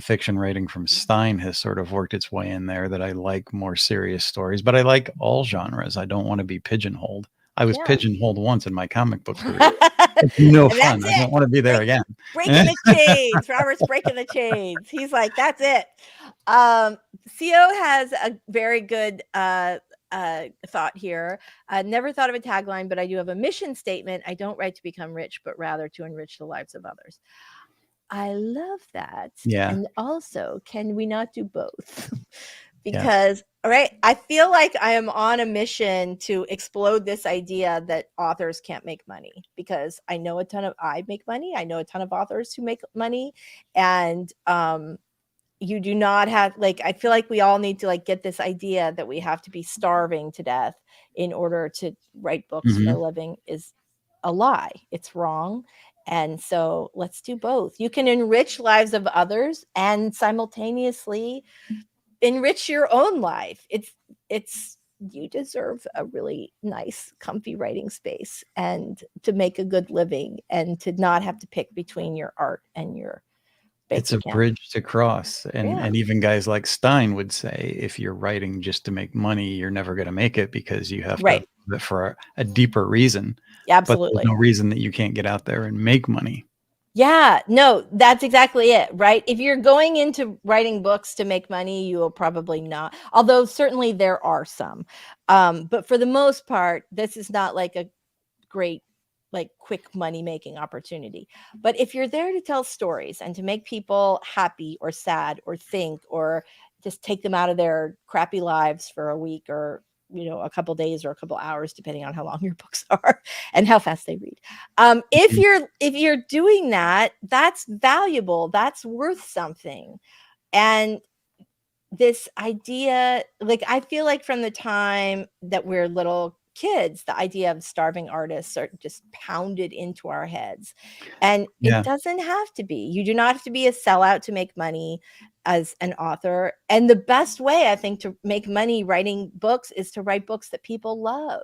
A: fiction writing from Stein has sort of worked its way in there, that I like more serious stories, but I like all genres. I don't want to be pigeonholed. I was pigeonholed once in my comic book career. It's no fun. I don't want to be there again.
B: Breaking the chains. Robert's breaking the chains. He's like, that's it. CO has a very good thought here. Never thought of a tagline, but I do have a mission statement. I don't write to become rich, but rather to enrich the lives of others. I love that.
A: Yeah.
B: And also, can we not do both? Because, all right, I feel like I am on a mission to explode this idea that authors can't make money, because I know I make money. I know a ton of authors who make money, and you do not have, like, I feel like we all need to like get this idea that we have to be starving to death in order to write books for a living is a lie. It's wrong. And so let's do both. You can enrich lives of others and simultaneously enrich your own life. It's you deserve a really nice, comfy writing space, and to make a good living, and to not have to pick between your art and your bank
A: It's a
B: account.
A: bridge to cross. And even guys like Stein would say, if you're writing just to make money, you're never going to make it, because you have to do it for a deeper reason.
B: Absolutely.
A: But there's no reason that you can't get out there and make money.
B: Yeah, no, that's exactly it, right? If you're going into writing books to make money, you will probably not, although certainly there are some. But for the most part, this is not like a great, like quick money making opportunity. But if you're there to tell stories and to make people happy or sad or think, or just take them out of their crappy lives for a week, or a couple days or a couple hours, depending on how long your books are and how fast they read. If you're doing that, that's valuable. That's worth something. And this idea, like, I feel like from the time that we're little kids, the idea of starving artists are just pounded into our heads. And it doesn't have to be. You do not have to be a sellout to make money as an author. And the best way, I think, to make money writing books is to write books that people love.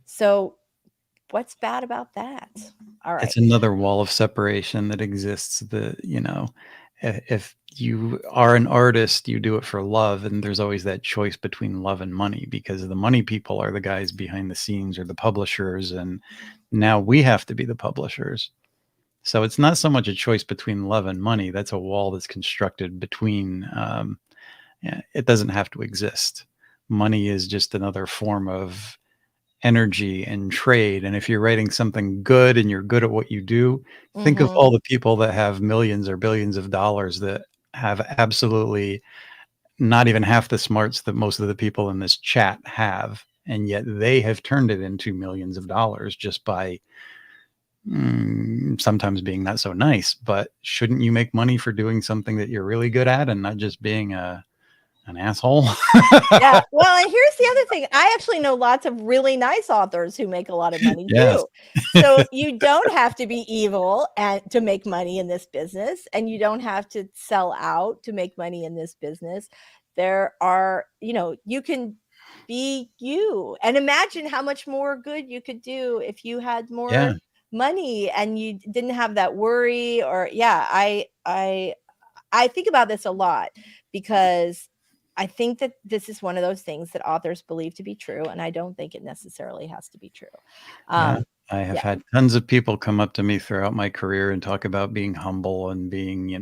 B: So what's bad about that? All right.
A: It's another wall of separation that exists. If you are an artist, you do it for love, and there's always that choice between love and money, because the money people are the guys behind the scenes, or the publishers, and now we have to be the publishers. So it's not so much a choice between love and money. That's a wall that's constructed between. It doesn't have to exist. Money is just another form of energy and trade. And if you're writing something good and you're good at what you do, think of all the people that have millions or billions of dollars that have absolutely not even half the smarts that most of the people in this chat have, and yet they have turned it into millions of dollars just by sometimes being not so nice. But shouldn't you make money for doing something that you're really good at and not just being an asshole?
B: Yeah. Well, and here's the other thing. I actually know lots of really nice authors who make a lot of money
A: Yes.
B: too. So you don't have to be evil and to make money in this business, and you don't have to sell out to make money in this business. There are, you can be you, and imagine how much more good you could do if you had more money and you didn't have that worry. Or I think about this a lot because I think that this is one of those things that authors believe to be true, and I don't think it necessarily has to be true.
A: I have had tons of people come up to me throughout my career and talk about being humble and being,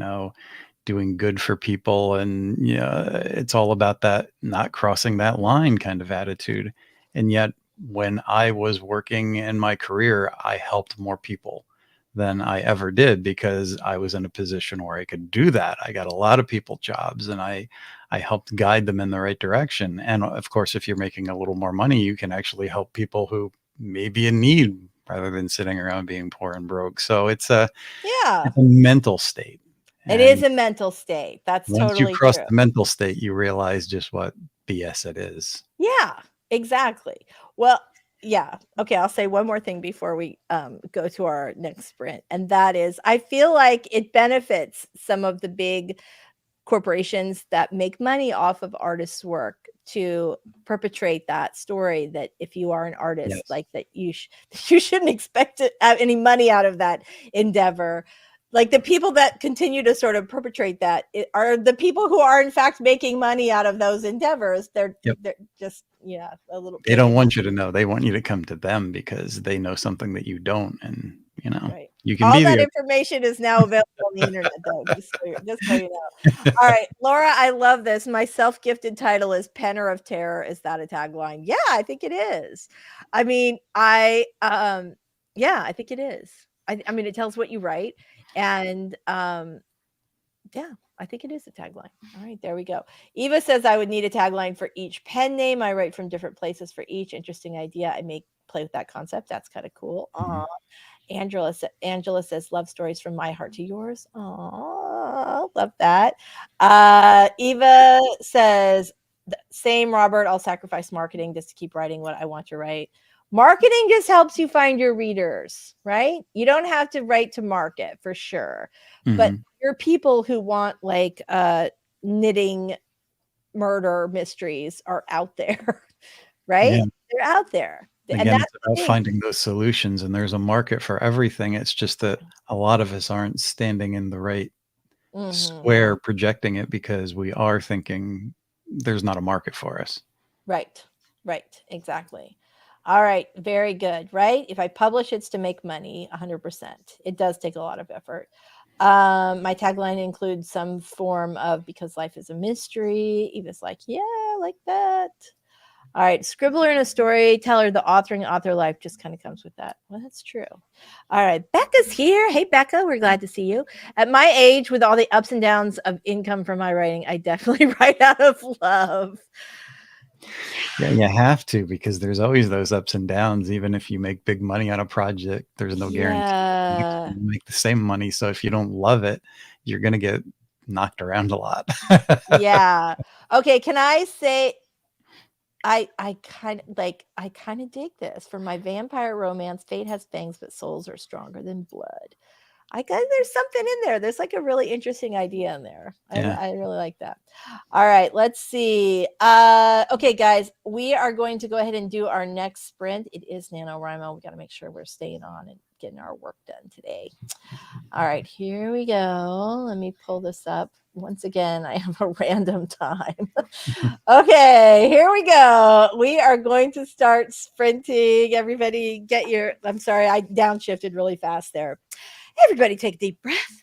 A: doing good for people. And it's all about that not crossing that line kind of attitude. And yet when I was working in my career, I helped more people than I ever did because I was in a position where I could do that. I got a lot of people jobs, and I helped guide them in the right direction. And of course, if you're making a little more money, you can actually help people who may be in need rather than sitting around being poor and broke. So it's a mental state.
B: It is a mental state. That's
A: once
B: totally
A: you cross
B: true.
A: the mental state, you realize just what BS it is.
B: Yeah, exactly. Well, yeah. Okay, I'll say one more thing before we go to our next sprint, and that is I feel like it benefits some of the big corporations that make money off of artists' work to perpetrate that story that if you are an artist, like that you shouldn't expect to have any money out of that endeavor. Like the people that continue to sort of perpetrate that are the people who are in fact making money out of those endeavors. They're just a little.
A: They don't want you to know. They want you to come to them because they know something that you don't, and you can
B: all
A: be
B: that
A: there.
B: Information is now available on the internet, though. Just so you know. All right, Laura, I love this. My self-gifted title is "Penner of Terror." Is that a tagline? Yeah, I think it is. I mean, I think it is. I mean, it tells what you write, and I think it is a tagline. All right, there we go. Eva says I would need a tagline for each pen name. I write from different places for each. Interesting idea. I may play with that concept. That's kind of cool. Angela says love stories from my heart to yours. Oh, love that. Eva says same, Robert. I'll sacrifice marketing just to keep writing what I want to write. Marketing just helps you find your readers, right? You don't have to write to market for sure, but there are people who want like knitting murder mysteries are out there, right?
A: Yeah.
B: They're out there.
A: Again, it's about finding those solutions, and there's a market for everything. It's just that a lot of us aren't standing in the right square projecting it because we are thinking there's not a market for us.
B: Right, exactly. All right, very good, right? If I publish, it's to make money, 100%. It does take a lot of effort. My tagline includes some form of because life is a mystery. Eva's like, yeah, like that. All right, scribbler and a storyteller, the authoring author life just kind of comes with that. Well, that's true. All right, Becca's here. Hey, Becca, we're glad to see you. At my age, with all the ups and downs of income from my writing, I definitely write out of love.
A: Yeah, you have to, because there's always those ups and downs. Even if you make big money on a project, there's no guarantee you make the same money. So if you don't love it, you're going to get knocked around a lot.
B: Yeah. Okay. Can I say, I kind of dig this. For my vampire romance, fate has fangs, but souls are stronger than blood. There's something in there. There's like a really interesting idea in there. I really like that. All right, let's see. Okay, guys, we are going to go ahead and do our next sprint. It is NaNoWriMo. We got to make sure we're staying on and getting our work done today. All right, here we go. Let me pull this up. Once again, I have a random time. Okay, here we go. We are going to start sprinting. Everybody I'm sorry, I downshifted really fast there. Everybody take a deep breath.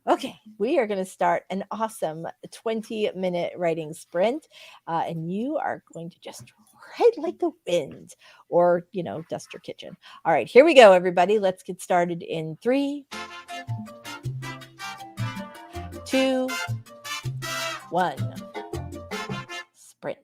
B: Okay, we are going to start an awesome 20-minute writing sprint, and you are going to just write like the wind or, dust your kitchen. All right, here we go, everybody. Let's get started in 3, 2, 1. Sprint.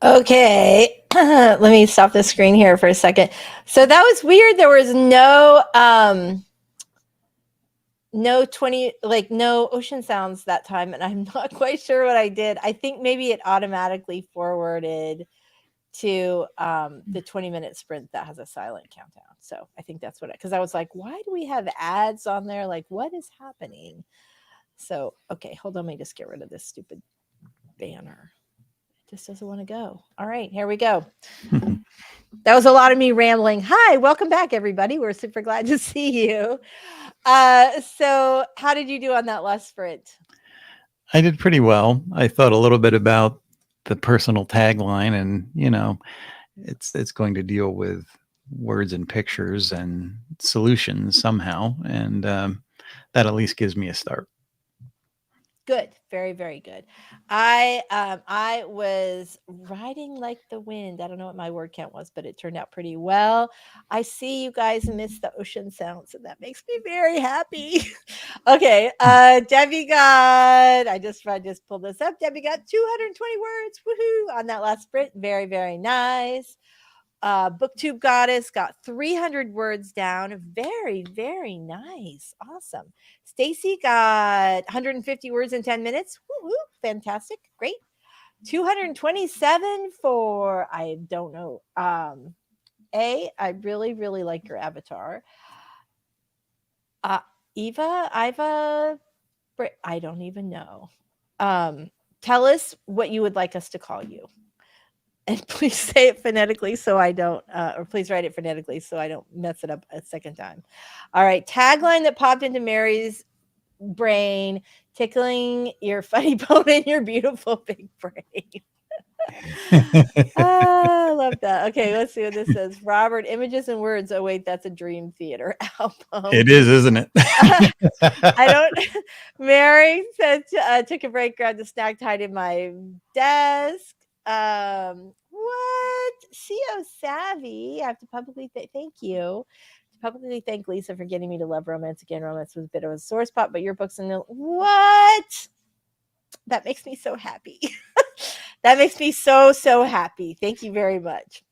B: Okay, let me stop the screen here for a second. So that was weird. There was no no ocean sounds that time, and I'm not quite sure what I did. I think maybe it automatically forwarded to the 20-minute sprint that has a silent countdown. So I think that's what, because I was like, why do we have ads on there? Like, what is happening? So, okay, hold on. Let me just get rid of this stupid banner. It just doesn't want to go. All right, here we go. That was a lot of me rambling. Hi, welcome back, everybody. We're super glad to see you. So how did you do on that last sprint?
A: I did pretty well. I thought a little bit about the personal tagline, and it's going to deal with words and pictures and solutions somehow, and that at least gives me a start.
B: Good, very, very good. I was riding like the wind. I don't know what my word count was, but it turned out pretty well. I see you guys miss the ocean sounds, and that makes me very happy. Okay, Debbie got. I just pulled this up. Debbie got 220 words. Woohoo! On that last sprint, very, very nice. Booktube Goddess got 300 words down. Very, very nice. Awesome. Stacy got 150 words in 10 minutes. Woo-hoo, fantastic. Great. 227 for, I don't know. I really, really like your avatar. Iva, I don't even know. Tell us what you would like us to call you. And please say it phonetically so I don't, or please write it phonetically so I don't mess it up a second time. All right. Tagline that popped into Mary's brain, tickling your funny bone in your beautiful big brain. I love that. Okay, let's see what this says. Robert, images and words. Oh, wait, that's a Dream Theater album.
A: It is, isn't it?
B: I don't. Mary said, took a break, grabbed a snack, tied in my desk. What? CO Savvy. I have to publicly thank you. Publicly thank Lisa for getting me to love romance again. Romance was a bit of a sore spot, but your books and what? That makes me so happy. That makes me so happy. Thank you very much.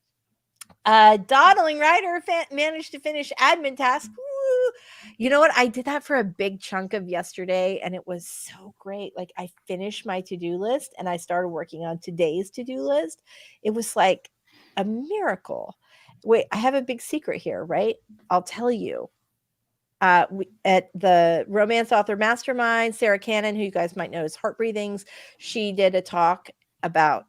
B: Dawdling Writer managed to finish admin task. Woo! You know what? I did that for a big chunk of yesterday, and it was so great. Like, I finished my to-do list, and I started working on today's to-do list. It was like a miracle. Wait, I have a big secret here, right? I'll tell you. At the Romance Author Mastermind, Sarah Cannon, who you guys might know as Heart Breathings, she did a talk about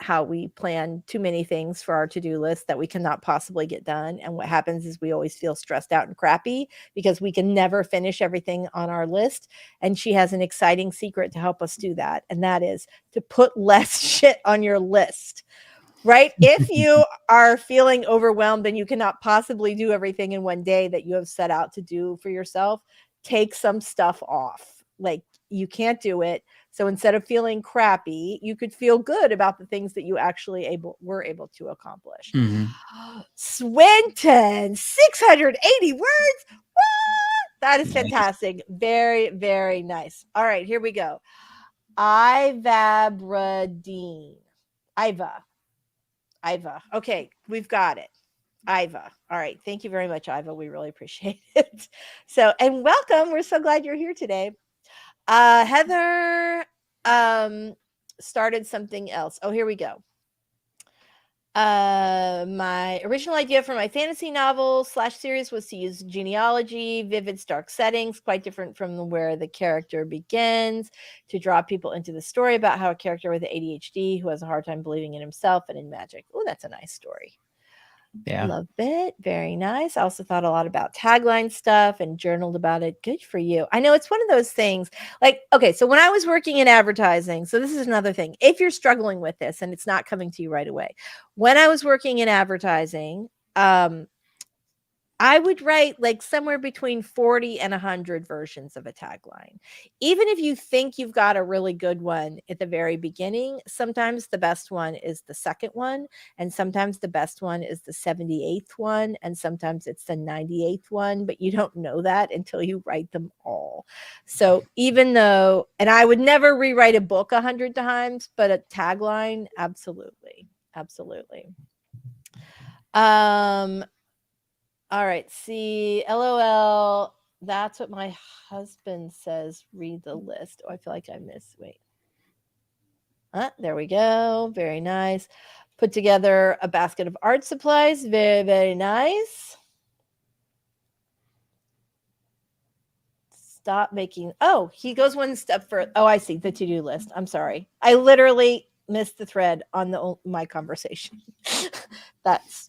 B: how we plan too many things for our to-do list that we cannot possibly get done. And what happens is we always feel stressed out and crappy because we can never finish everything on our list. And she has an exciting secret to help us do that. And that is to put less shit on your list. Right? If you are feeling overwhelmed and you cannot possibly do everything in one day that you have set out to do for yourself, take some stuff off. Like, you can't do it. So instead of feeling crappy, you could feel good about the things that you actually were able to accomplish.
A: Mm-hmm.
B: Swinton, 680 words. What? That is fantastic. Very, very nice. All right, here we go. Iva. Okay, we've got it. Iva. All right. Thank you very much, Iva. We really appreciate it. So, and welcome. We're so glad you're here today. Heather started something else. Oh, here we go. My original idea for my fantasy novel / series was to use genealogy, vivid, stark settings, quite different from where the character begins, to draw people into the story about how a character with ADHD who has a hard time believing in himself and in magic. Oh, that's a nice story.
A: Yeah.
B: Love it. Very nice. I also thought a lot about tagline stuff and journaled about it. Good for you. I know it's one of those things like, okay, so when I was working in advertising, so this is another thing. If you're struggling with this and it's not coming to you right away, when I was working in advertising, I would write like somewhere between 40 and 100 versions of a tagline. Even if you think you've got a really good one at the very beginning, sometimes the best one is the second one, and sometimes the best one is the 78th one, and sometimes it's the 98th one, but you don't know that until you write them all. So even though, and I would never rewrite a book 100 times, but a tagline, absolutely. Absolutely. All right. See, LOL. That's what my husband says. Read the list. Oh, I feel like I missed. Wait. There we go. Very nice. Put together a basket of art supplies. Very, very nice. Stop making. Oh, he goes one step further. Oh, I see the to-do list. I'm sorry. I literally missed the thread on my conversation. That's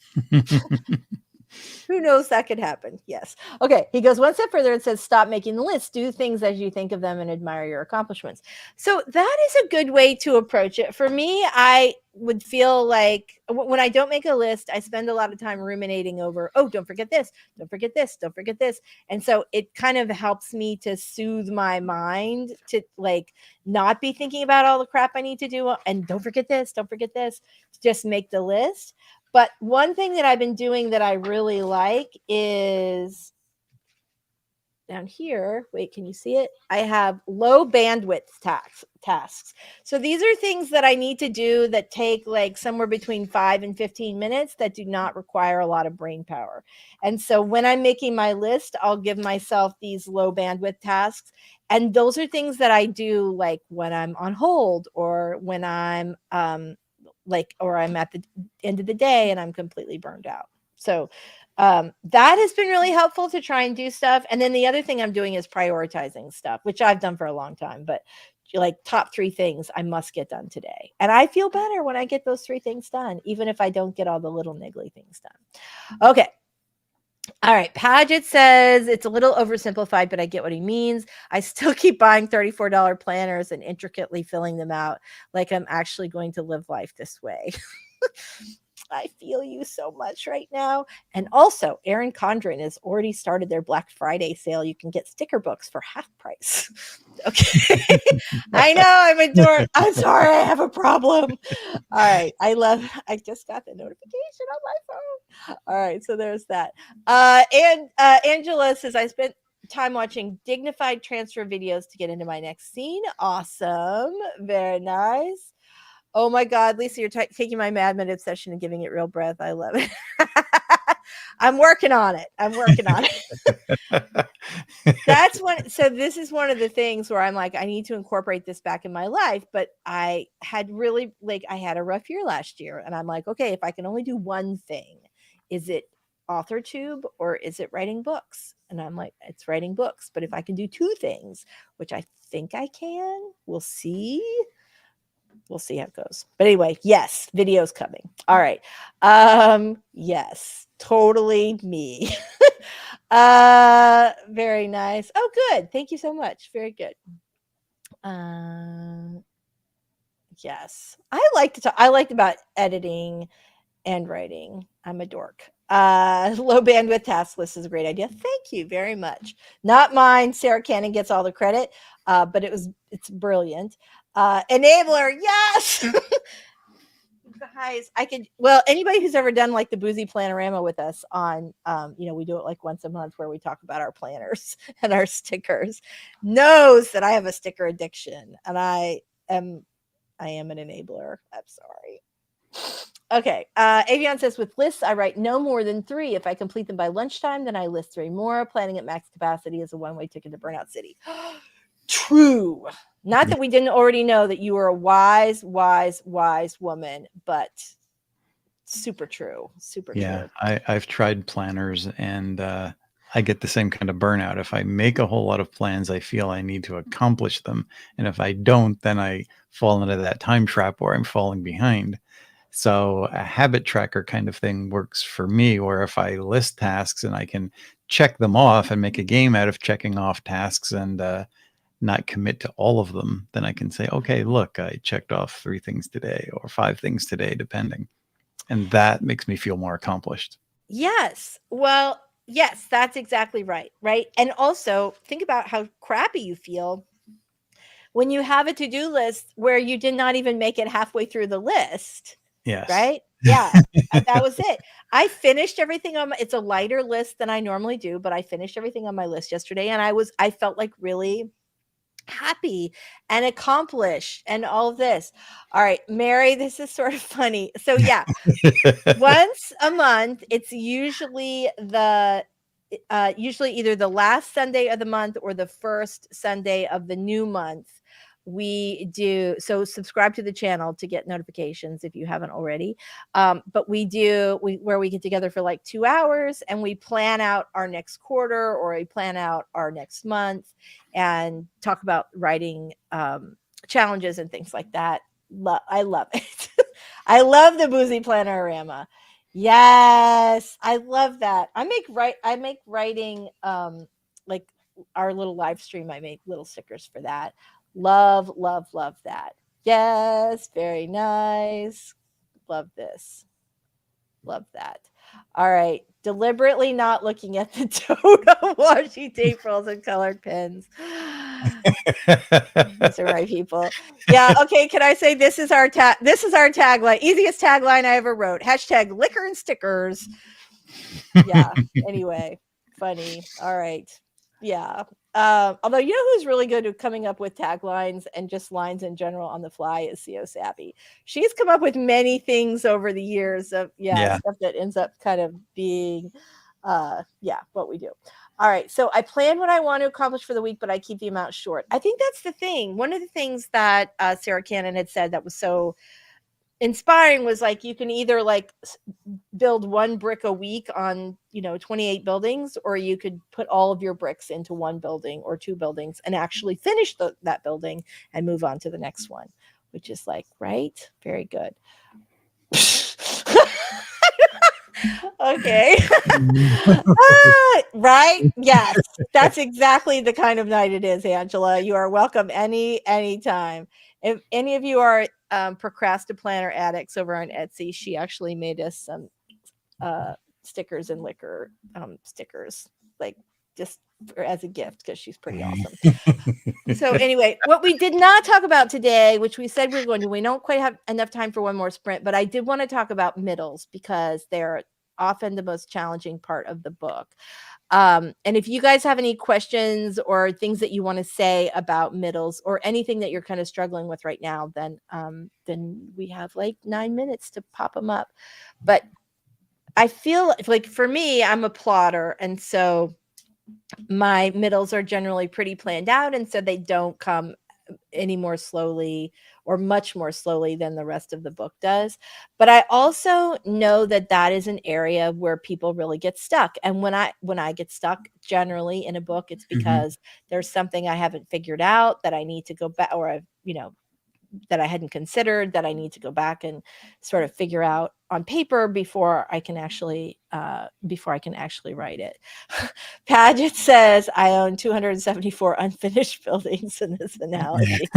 B: who knows, that could happen. Yes. Okay. He goes one step further and says, stop making the list. Do things as you think of them and admire your accomplishments. So that is a good way to approach it. For me, I would feel like when I don't make a list, I spend a lot of time ruminating over, oh, don't forget this, don't forget this, don't forget this. And so it kind of helps me to soothe my mind to like not be thinking about all the crap I need to do. And don't forget this, just make the list. But one thing that I've been doing that I really like is down here. Wait, can you see it? I have low bandwidth tasks. So these are things that I need to do that take like somewhere between 5 and 15 minutes that do not require a lot of brain power. And so when I'm making my list, I'll give myself these low bandwidth tasks. And those are things that I do like when I'm on hold or when I'm or I'm at the end of the day and I'm completely burned out. So that has been really helpful to try and do stuff. And then the other thing I'm doing is prioritizing stuff, which I've done for a long time, but like top 3 things I must get done today. And I feel better when I get those 3 things done, even if I don't get all the little niggly things done. Okay. All right. Paget says it's a little oversimplified, but I get what he means. I still keep buying $34 planners and intricately filling them out like I'm actually going to live life this way. I feel you so much right now. And also, Erin Condren has already started their Black Friday sale. You can get sticker books for half price. Okay. I know I'm a dork. I'm sorry. I have a problem. All right. I just got the notification on my phone. All right. So there's that. And Angela says, I spent time watching dignified transfer videos to get into my next scene. Awesome. Very nice. Oh my God, Lisa, you're taking my Mad Men obsession and giving it real breath. I love it. I'm working on it. That's one. So this is one of the things where I'm like, I need to incorporate this back in my life. But I had really I had a rough year last year. And I'm like, okay, if I can only do one thing, is it AuthorTube or is it writing books? And I'm like, it's writing books. But if I can do 2 things, which I think I can, we'll see. We'll see how it goes. But anyway, yes, video's coming. All right. Yes, totally me. Very nice. Oh, good. Thank you so much. Very good. Yes. I liked about editing and writing. I'm a dork. Low bandwidth task list is a great idea. Thank you very much. Not mine. Sarah Cannon gets all the credit, but it's brilliant. Enabler, yes. Guys, anybody who's ever done like the Boozy Planorama with us on, we do it like once a month where we talk about our planners and our stickers, knows that I have a sticker addiction and I am an enabler. I'm sorry. Okay. Avion says, with lists, I write no more than 3. If I complete them by lunchtime, then I list 3 more. Planning at max capacity is a one-way ticket to Burnout City. True. Not that we didn't already know that you were a wise woman, but super true. Super true.
A: Yeah, I've tried planners and I get the same kind of burnout. If I make a whole lot of plans, I feel I need to accomplish them. And if I don't, then I fall into that time trap where I'm falling behind. So a habit tracker kind of thing works for me, where if I list tasks and I can check them off and make a game out of checking off tasks and not commit to all of them, then I can say, okay, look, I checked off 3 things today or 5 things today, depending. And that makes me feel more accomplished.
B: Yes. Well, yes, that's exactly right. Right. And also think about how crappy you feel when you have a to-do list where you did not even make it halfway through the list.
A: Yes.
B: Right. Yeah. That was it. I finished everything it's a lighter list than I normally do, but I finished everything on my list yesterday. And I felt like really happy and accomplished and all of this. All right, Mary, this is sort of funny. So yeah, once a month, it's usually usually either the last Sunday of the month or the first Sunday of the new month. We do so. Subscribe to the channel to get notifications if you haven't already. But we where we get together for like 2 hours and we plan out our next quarter or we plan out our next month and talk about writing challenges and things like that. I love it. I love the Boozy Planorama. Yes, I love that. I make writing like our little live stream. I make little stickers for that. Love, love, love that. Yes, very nice. Love this. Love that. All right. Deliberately not looking at the total washi tape rolls and colored pens. These are my people. Yeah. Okay. Can I say this is our tagline? Easiest tagline I ever wrote. Hashtag liquor and stickers. Yeah. Anyway, funny. All right. Yeah. Although you know who's really good at coming up with taglines and just lines in general on the fly is CO Savvy. She's come up with many things over the years of stuff that ends up kind of being what we do. All right. So I plan what I want to accomplish for the week, but I keep the amount short. I think that's the thing. One of the things that Sarah Cannon had said that was so inspiring was like you can either like build one brick a week on 28 buildings, or you could put all of your bricks into one building or two buildings and actually finish that building and move on to the next one, which is like, right, very good. Okay. Right, yes, that's exactly the kind of night it is, Angela. You are welcome anytime. If any of you are procrastinator addicts over on Etsy, she actually made us some stickers and liquor stickers, like just as a gift because she's pretty awesome. So anyway, what we did not talk about today, which we said we were going to, we don't quite have enough time for one more sprint, but I did want to talk about middles because they're often the most challenging part of the book. And if you guys have any questions or things that you want to say about middles or anything that you're kind of struggling with right now, then we have like 9 minutes to pop them up. But I feel like for me, I'm a plotter, and so my middles are generally pretty planned out, and so they don't come any more slowly or much more slowly than the rest of the book does. But I also know that that is an area where people really get stuck. And when I get stuck generally in a book, it's because there's something I haven't figured out that I need to go back, or I've, that I hadn't considered that I need to go back and sort of figure out on paper before I can actually write it. Paget says I own 274 unfinished buildings in this analogy.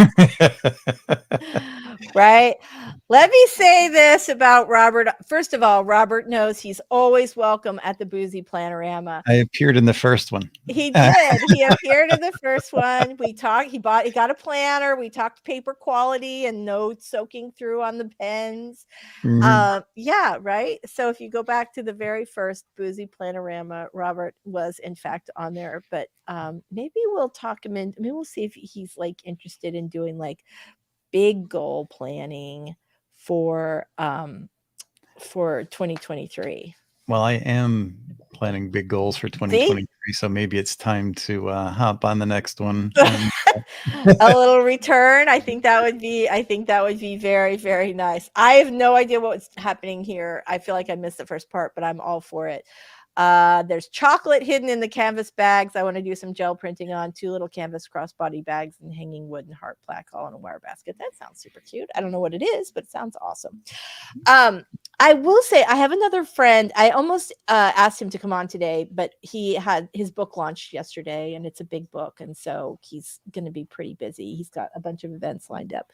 B: Right? Let me say this about Robert. First of all, Robert knows he's always welcome at the Boozy Planorama.
A: I appeared in the first one.
B: He did. He appeared in the first one. We talked. He got a planner. We talked paper quality and notes soaking through on the pens. Yeah, right. So if you go back to the very first Boozy Planorama, Robert was in fact on there. But maybe we'll talk him in. Maybe we'll see if he's like interested in doing like big goal planning for 2023.
A: Well, I am planning big goals for 2023, so maybe it's time to hop on the next one.
B: A little return. I think that would be very, very nice. I have no idea what's happening here. I feel like I missed the first part, but I'm all for it. There's chocolate hidden in the canvas bags. I want to do some gel printing on 2 little canvas crossbody bags and hanging wood and heart plaque all in a wire basket. That sounds super cute. I don't know what it is, but it sounds awesome. I will say I have another friend. I almost asked him to come on today, but he had his book launched yesterday and it's a big book. And so he's going to be pretty busy. He's got a bunch of events lined up.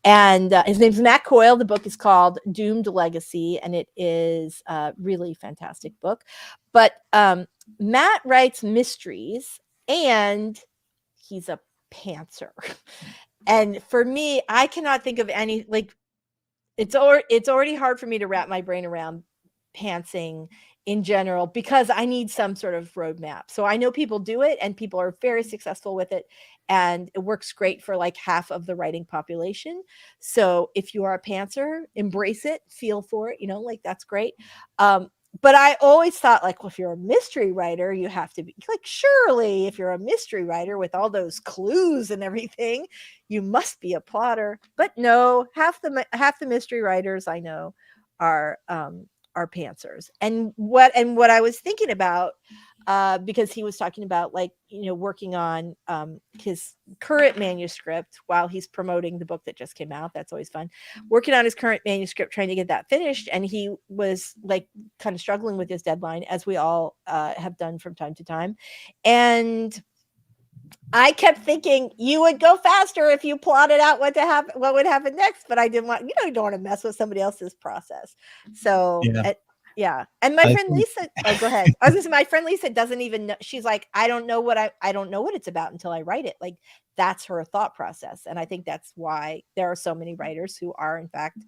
B: And his name's Matt Coyle. The book is called Doomed Legacy, and it is a really fantastic book. But Matt writes mysteries, and he's a pantser. And for me, I cannot think of any, like, it's already hard for me to wrap my brain around pantsing in general, because I need some sort of roadmap. So I know people do it and people are very successful with it, and it works great for like half of the writing population. So if you are a pantser, embrace it, feel for it, like that's great. But I always thought, like, well, if you're a mystery writer, you have to be like, surely if you're a mystery writer with all those clues and everything, you must be a plotter. But no, half the mystery writers I know are pantsers. And what I was thinking about, because he was talking about, like, working on his current manuscript while he's promoting the book that just came out. That's always fun. Working on his current manuscript, trying to get that finished. And he was like kind of struggling with his deadline, as we all have done from time to time. And I kept thinking you would go faster if you plotted out what would happen next, but I didn't want, you don't want to mess with somebody else's process. So yeah. And my friend Lisa, go ahead. I was gonna say, my friend Lisa doesn't even know. She's like, I don't know what it's about until I write it. Like, that's her thought process. And I think that's why there are so many writers who are in fact,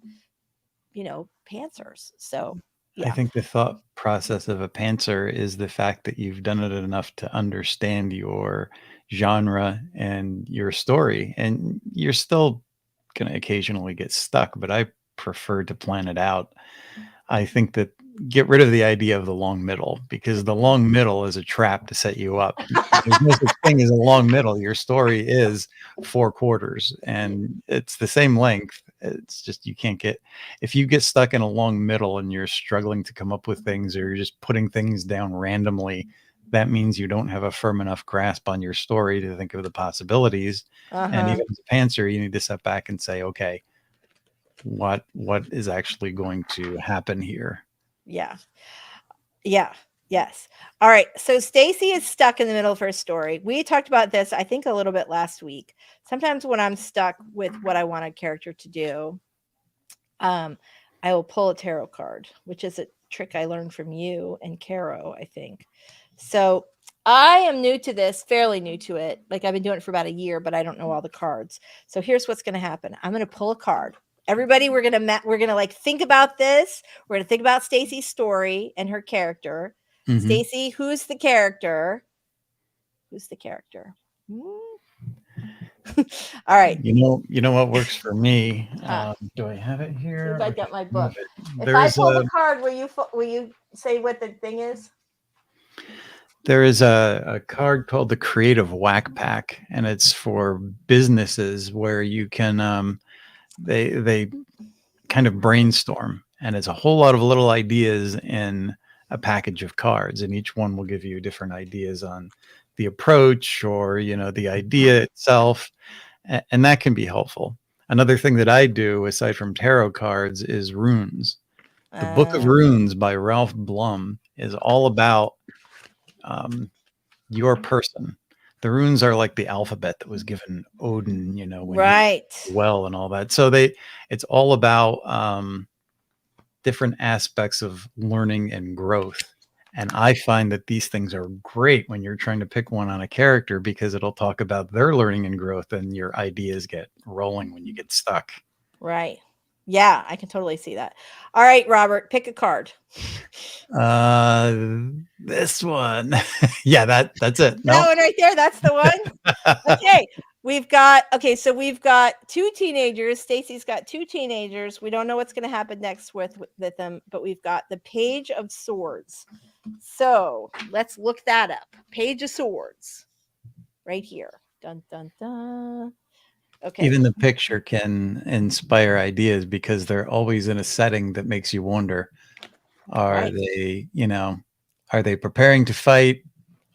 B: pantsers. So yeah.
A: I think the thought process of a pantser is the fact that you've done it enough to understand your genre and your story, and you're still going to occasionally get stuck, but I prefer to plan it out. I think that get rid of the idea of the long middle, because the long middle is a trap to set you up. There's no such thing as a long middle. Your story is 4 quarters and it's the same length. It's just, you can't if you get stuck in a long middle and you're struggling to come up with things, or you're just putting things down randomly, that means you don't have a firm enough grasp on your story to think of the possibilities. And even as a pantser, you need to step back and say, okay, what is actually going to happen here?
B: Yeah. Yes. All right. So Stacy is stuck in the middle of her story. We talked about this, I think, a little bit last week. Sometimes when I'm stuck with what I want a character to do, I will pull a tarot card, which is a trick I learned from you and Carrow, I think. So I am new to this, fairly new to it. Like, I've been doing it for about a year, but I don't know all the cards. So here's what's going to happen. I'm going to pull a card. Everybody, we're going to like think about this. We're going to think about Stacy's story and her character. Mm-hmm. Stacy, who's the character? All right.
A: You know what works for me? Do I have it here?
B: I got my book. If I pull the card, will you say what the thing is?
A: There is a card called the Creative Whack Pack, and it's for businesses where you can they kind of brainstorm, and it's a whole lot of little ideas in a package of cards, and each one will give you different ideas on the approach or the idea itself, and that can be helpful. Another thing that I do aside from tarot cards is runes. The Book of Runes by Ralph Blum is all about your person. The runes are like the alphabet that was given Odin, when
B: right.
A: Well, and all that. So it's all about different aspects of learning and growth. And I find that these things are great when you're trying to pick one on a character, because it'll talk about their learning and growth, and your ideas get rolling when you get stuck.
B: Right. Yeah, I can totally see that. All right, Robert, pick a card.
A: This one. Yeah, that's it.
B: That one right there. That's the one. Okay. We've got 2 teenagers. Stacy's got 2 teenagers. We don't know what's going to happen next with them, but we've got the Page of Swords. So let's look that up. Page of Swords. Right here. Dun, dun, dun. Okay.
A: Even the picture can inspire ideas, because they're always in a setting that makes you wonder, are they preparing to fight?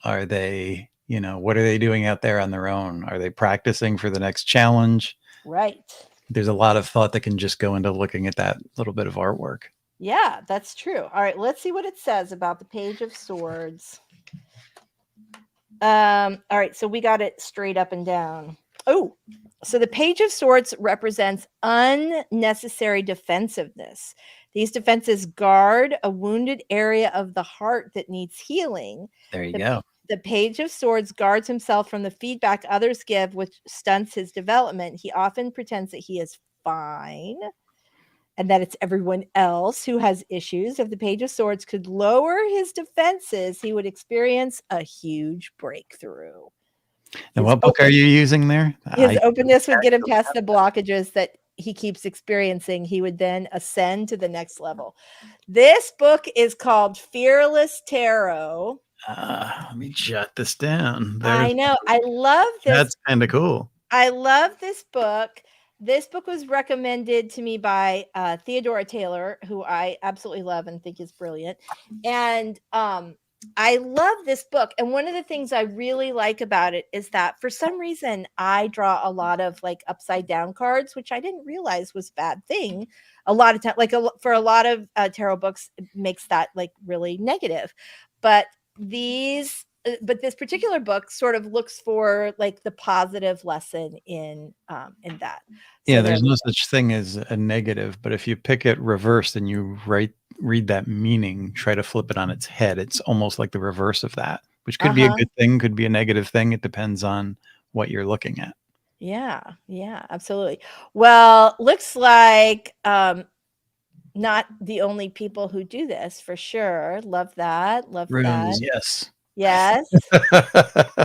A: Are they, what are they doing out there on their own? Are they practicing for the next challenge?
B: Right.
A: There's a lot of thought that can just go into looking at that little bit of artwork.
B: Yeah, that's true. All right, let's see what it says about the Page of Swords. All right, so we got it straight up and down. Oh, so the Page of Swords represents unnecessary defensiveness. These defenses guard a wounded area of the heart that needs healing.
A: There you go.
B: The Page of Swords guards himself from the feedback others give, which stunts his development. He often pretends that he is fine and that it's everyone else who has issues. If the Page of Swords could lower his defenses, he would experience a huge breakthrough.
A: And what book are you using there?
B: His openness would get him past the blockages that he keeps experiencing. He would then ascend to the next level. This book is called Fearless Tarot.
A: Let me jot this down.
B: I know. I love this.
A: That's kind of cool.
B: I love this book. This book was recommended to me by Theodora Taylor, who I absolutely love and think is brilliant. And I love this book. And one of the things I really like about it is that for some reason I draw a lot of like upside down cards, which I didn't realize was a bad thing. A lot of time, like for a lot of tarot books, it makes that like really negative. But this particular book sort of looks for like the positive lesson in that. So
A: yeah, there's no such thing as a negative, but if you pick it reversed and you read that meaning, try to flip it on its head, it's almost like the reverse of that, which could be a good thing, could be a negative thing. It depends on what you're looking at.
B: Yeah, absolutely. Well, looks like not the only people who do this, for sure. Love that.
A: Runes, yes.
B: Yes.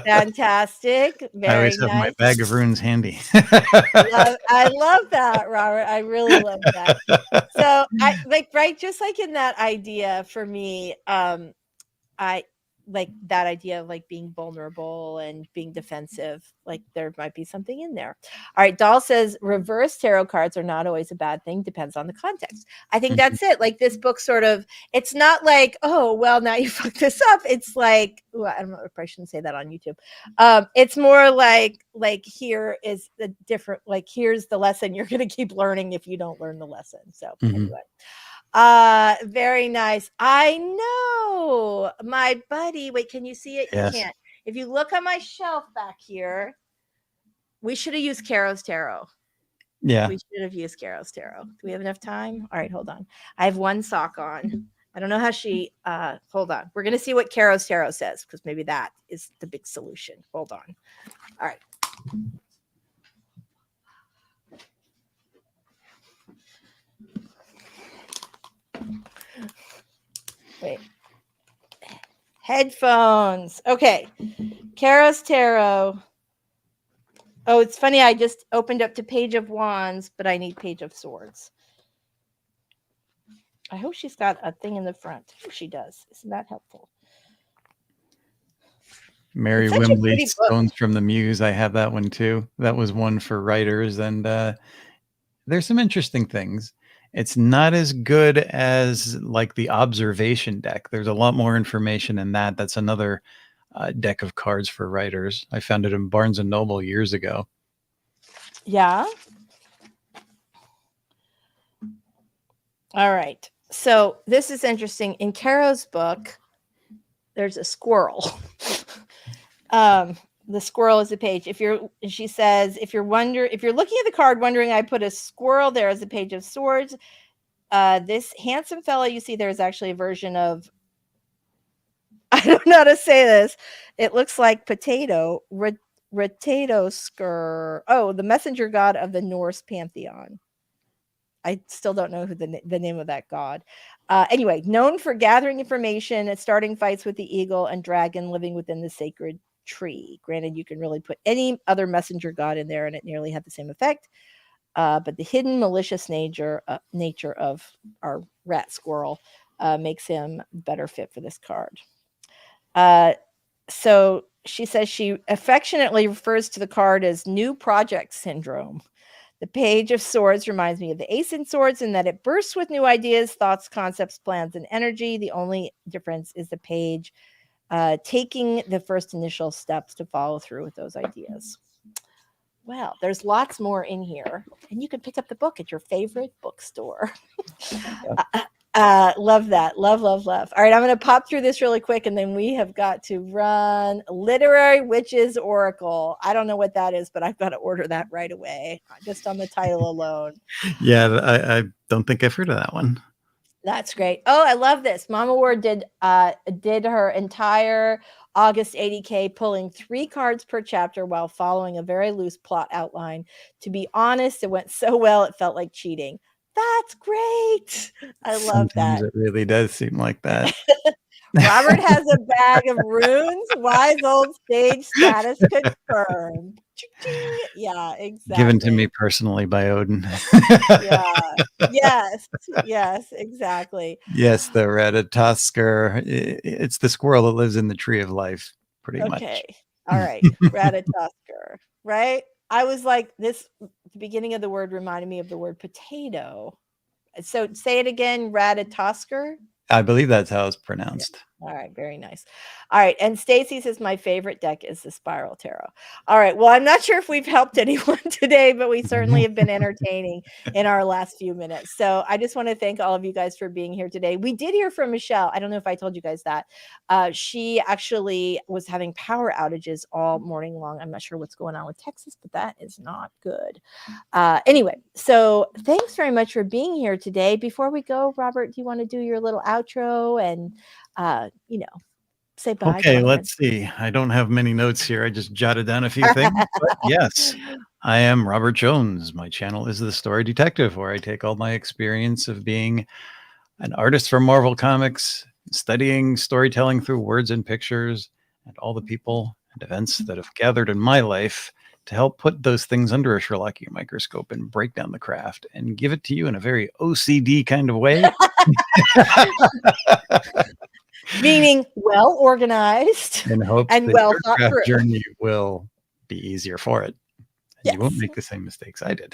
B: Fantastic. Very
A: I always have
B: nice.
A: my bag of runes handy.
B: I love that, Robert. I really love that. So I like, right, just like in that idea for me, I like that idea of like being vulnerable and being defensive. Like there might be something in there. All right. Doll says reverse tarot cards are not always a bad thing. Depends on the context. I think that's it. Like this book sort of, it's not like, oh, well, now you fucked this up. It's like, ooh, I don't know if I shouldn't say that on YouTube. It's more like here is the different, like, here's the lesson you're going to keep learning if you don't learn the lesson. So anyway. Very nice. I know, my buddy. Wait, can you see it?
A: Yes.
B: You can't. If you look on my shelf back here, we should have used Carrow's Tarot.
A: Yeah.
B: We should have used Carrow's Tarot. Do we have enough time? All right, hold on. I have one sock on. I don't know how she, hold on. We're going to see what Carrow's Tarot says, because maybe that is the big solution. Hold on. All right. Wait. Headphones. Okay. Carrow's Tarot. Oh, it's funny. I just opened up to Page of Wands, but I need Page of Swords. I hope she's got a thing in the front. Oh, she does. Isn't that helpful?
A: Mary Wimbley, Stones from the Muse. I have that one too. That was one for writers. And there's some interesting things. It's not as good as like the observation deck. There's a lot more information in that. That's another deck of cards for writers. I found it in Barnes & Noble years ago.
B: Yeah. All right. So this is interesting. In Carrow's book, there's a squirrel. The squirrel is a page. She says, if you're looking at the card wondering, I put a squirrel there as a Page of Swords. This handsome fellow you see there is actually a version of, I don't know how to say this. It looks like potato, Ratatoskr. Oh, the messenger god of the Norse pantheon. I still don't know who the name of that god. Anyway, known for gathering information and starting fights with the eagle and dragon living within the sacred tree. Granted, you can really put any other messenger god in there and it nearly had the same effect. But the hidden malicious nature of our rat squirrel makes him better fit for this card. So she says she affectionately refers to the card as New Project Syndrome. The Page of Swords reminds me of the Ace in Swords in that it bursts with new ideas, thoughts, concepts, plans, and energy. The only difference is the page taking the first initial steps to follow through with those ideas. Well, there's lots more in here, and you can pick up the book at your favorite bookstore. Love that. Love. All right, I'm going to pop through this really quick, and then we have got to run Literary Witches Oracle. I don't know what that is, but I've got to order that right away, just on the title alone.
A: Yeah, I don't think I've heard of that one.
B: That's great. Oh, I love this. Mama Ward did her entire August 80K, pulling 3 cards per chapter while following a very loose plot outline. To be honest, it went so well, it felt like cheating. That's great. I love
A: Sometimes
B: that.
A: it really does seem like that.
B: Robert has a bag of runes. Wise old sage status confirmed. Ching. Yeah, exactly.
A: Given to me personally by Odin.
B: Yeah. Yes. Yes, exactly.
A: Yes, the Ratatoskr. It's the squirrel that lives in the tree of life, pretty much.
B: Okay. All right. Ratatoskr, right? I was like, the beginning of the word reminded me of the word potato. So say it again, Ratatoskr.
A: I believe that's how it's pronounced.
B: All right, very nice. All right, and Stacy says my favorite deck is the Spiral Tarot. All right, well, I'm not sure if we've helped anyone today, but we certainly have been entertaining in our last few minutes. So I just want to thank all of you guys for being here today. We did hear from Michelle. I don't know if I told you guys that. She actually was having power outages all morning long. I'm not sure what's going on with Texas, but that is not good. Anyway, so thanks very much for being here today. Before we go, Robert, do you want to do your little outro and say bye?
A: Okay, let's see. I don't have many notes here. I just jotted down a few things. But yes, I am Robert Jones. My channel is The Story Detective, where I take all my experience of being an artist from Marvel Comics, studying storytelling through words and pictures, and all the people and events that have gathered in my life to help put those things under a Sherlockian microscope and break down the craft and give it to you in a very OCD kind of way.
B: Meaning well organized
A: In hopes
B: and
A: that
B: well
A: your
B: thought
A: craft
B: through.
A: journey will be easier for it. And you won't
B: Yes.
A: make the same mistakes I did.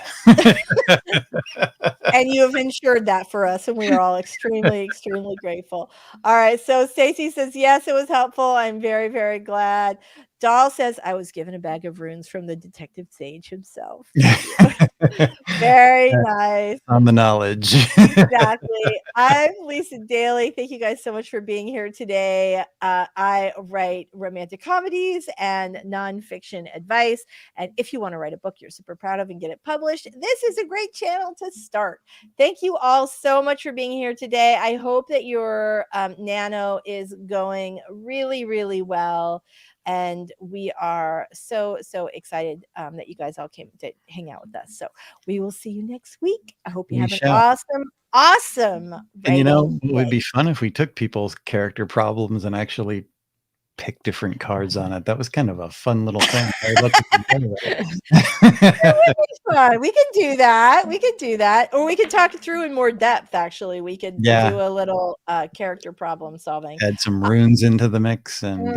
B: And you have ensured that for us, and we are all extremely, extremely grateful. All right, so Stacy says, yes, it was helpful. I'm very, very glad. Doll says, I was given a bag of runes from the detective sage himself. Very nice.
A: On the knowledge.
B: Exactly. I'm Lisa Daly. Thank you guys so much for being here today. I write romantic comedies and nonfiction advice. And if you want to write a book you're super proud of and get it published, this is a great channel to start. Thank you all so much for being here today. I hope that your nano is going really, really well. And we are so, so excited that you guys all came to hang out with us. So we will see you next week. I hope you have an awesome
A: And you know, it
B: day.
A: would be fun if we took people's character problems and actually pick different cards on it. That was kind of a fun little thing.
B: Fun. We can do that. We could do that. Or we could talk it through in more depth, actually. We could do a little character problem solving.
A: Add some runes into the mix. And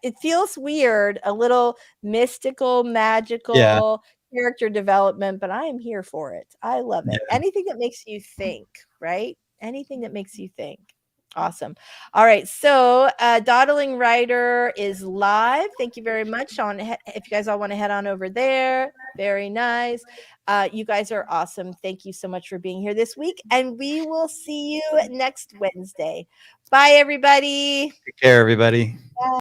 B: it feels weird, a little mystical, magical character development, but I am here for it. I love it. Anything that makes you think, right? Anything that makes you think. Awesome. All right. So Dawdling Writer is live. Thank you very much. If you guys all want to head on over there. Very nice. You guys are awesome. Thank you so much for being here this week. And we will see you next Wednesday. Bye, everybody.
A: Take care, everybody.
B: Bye.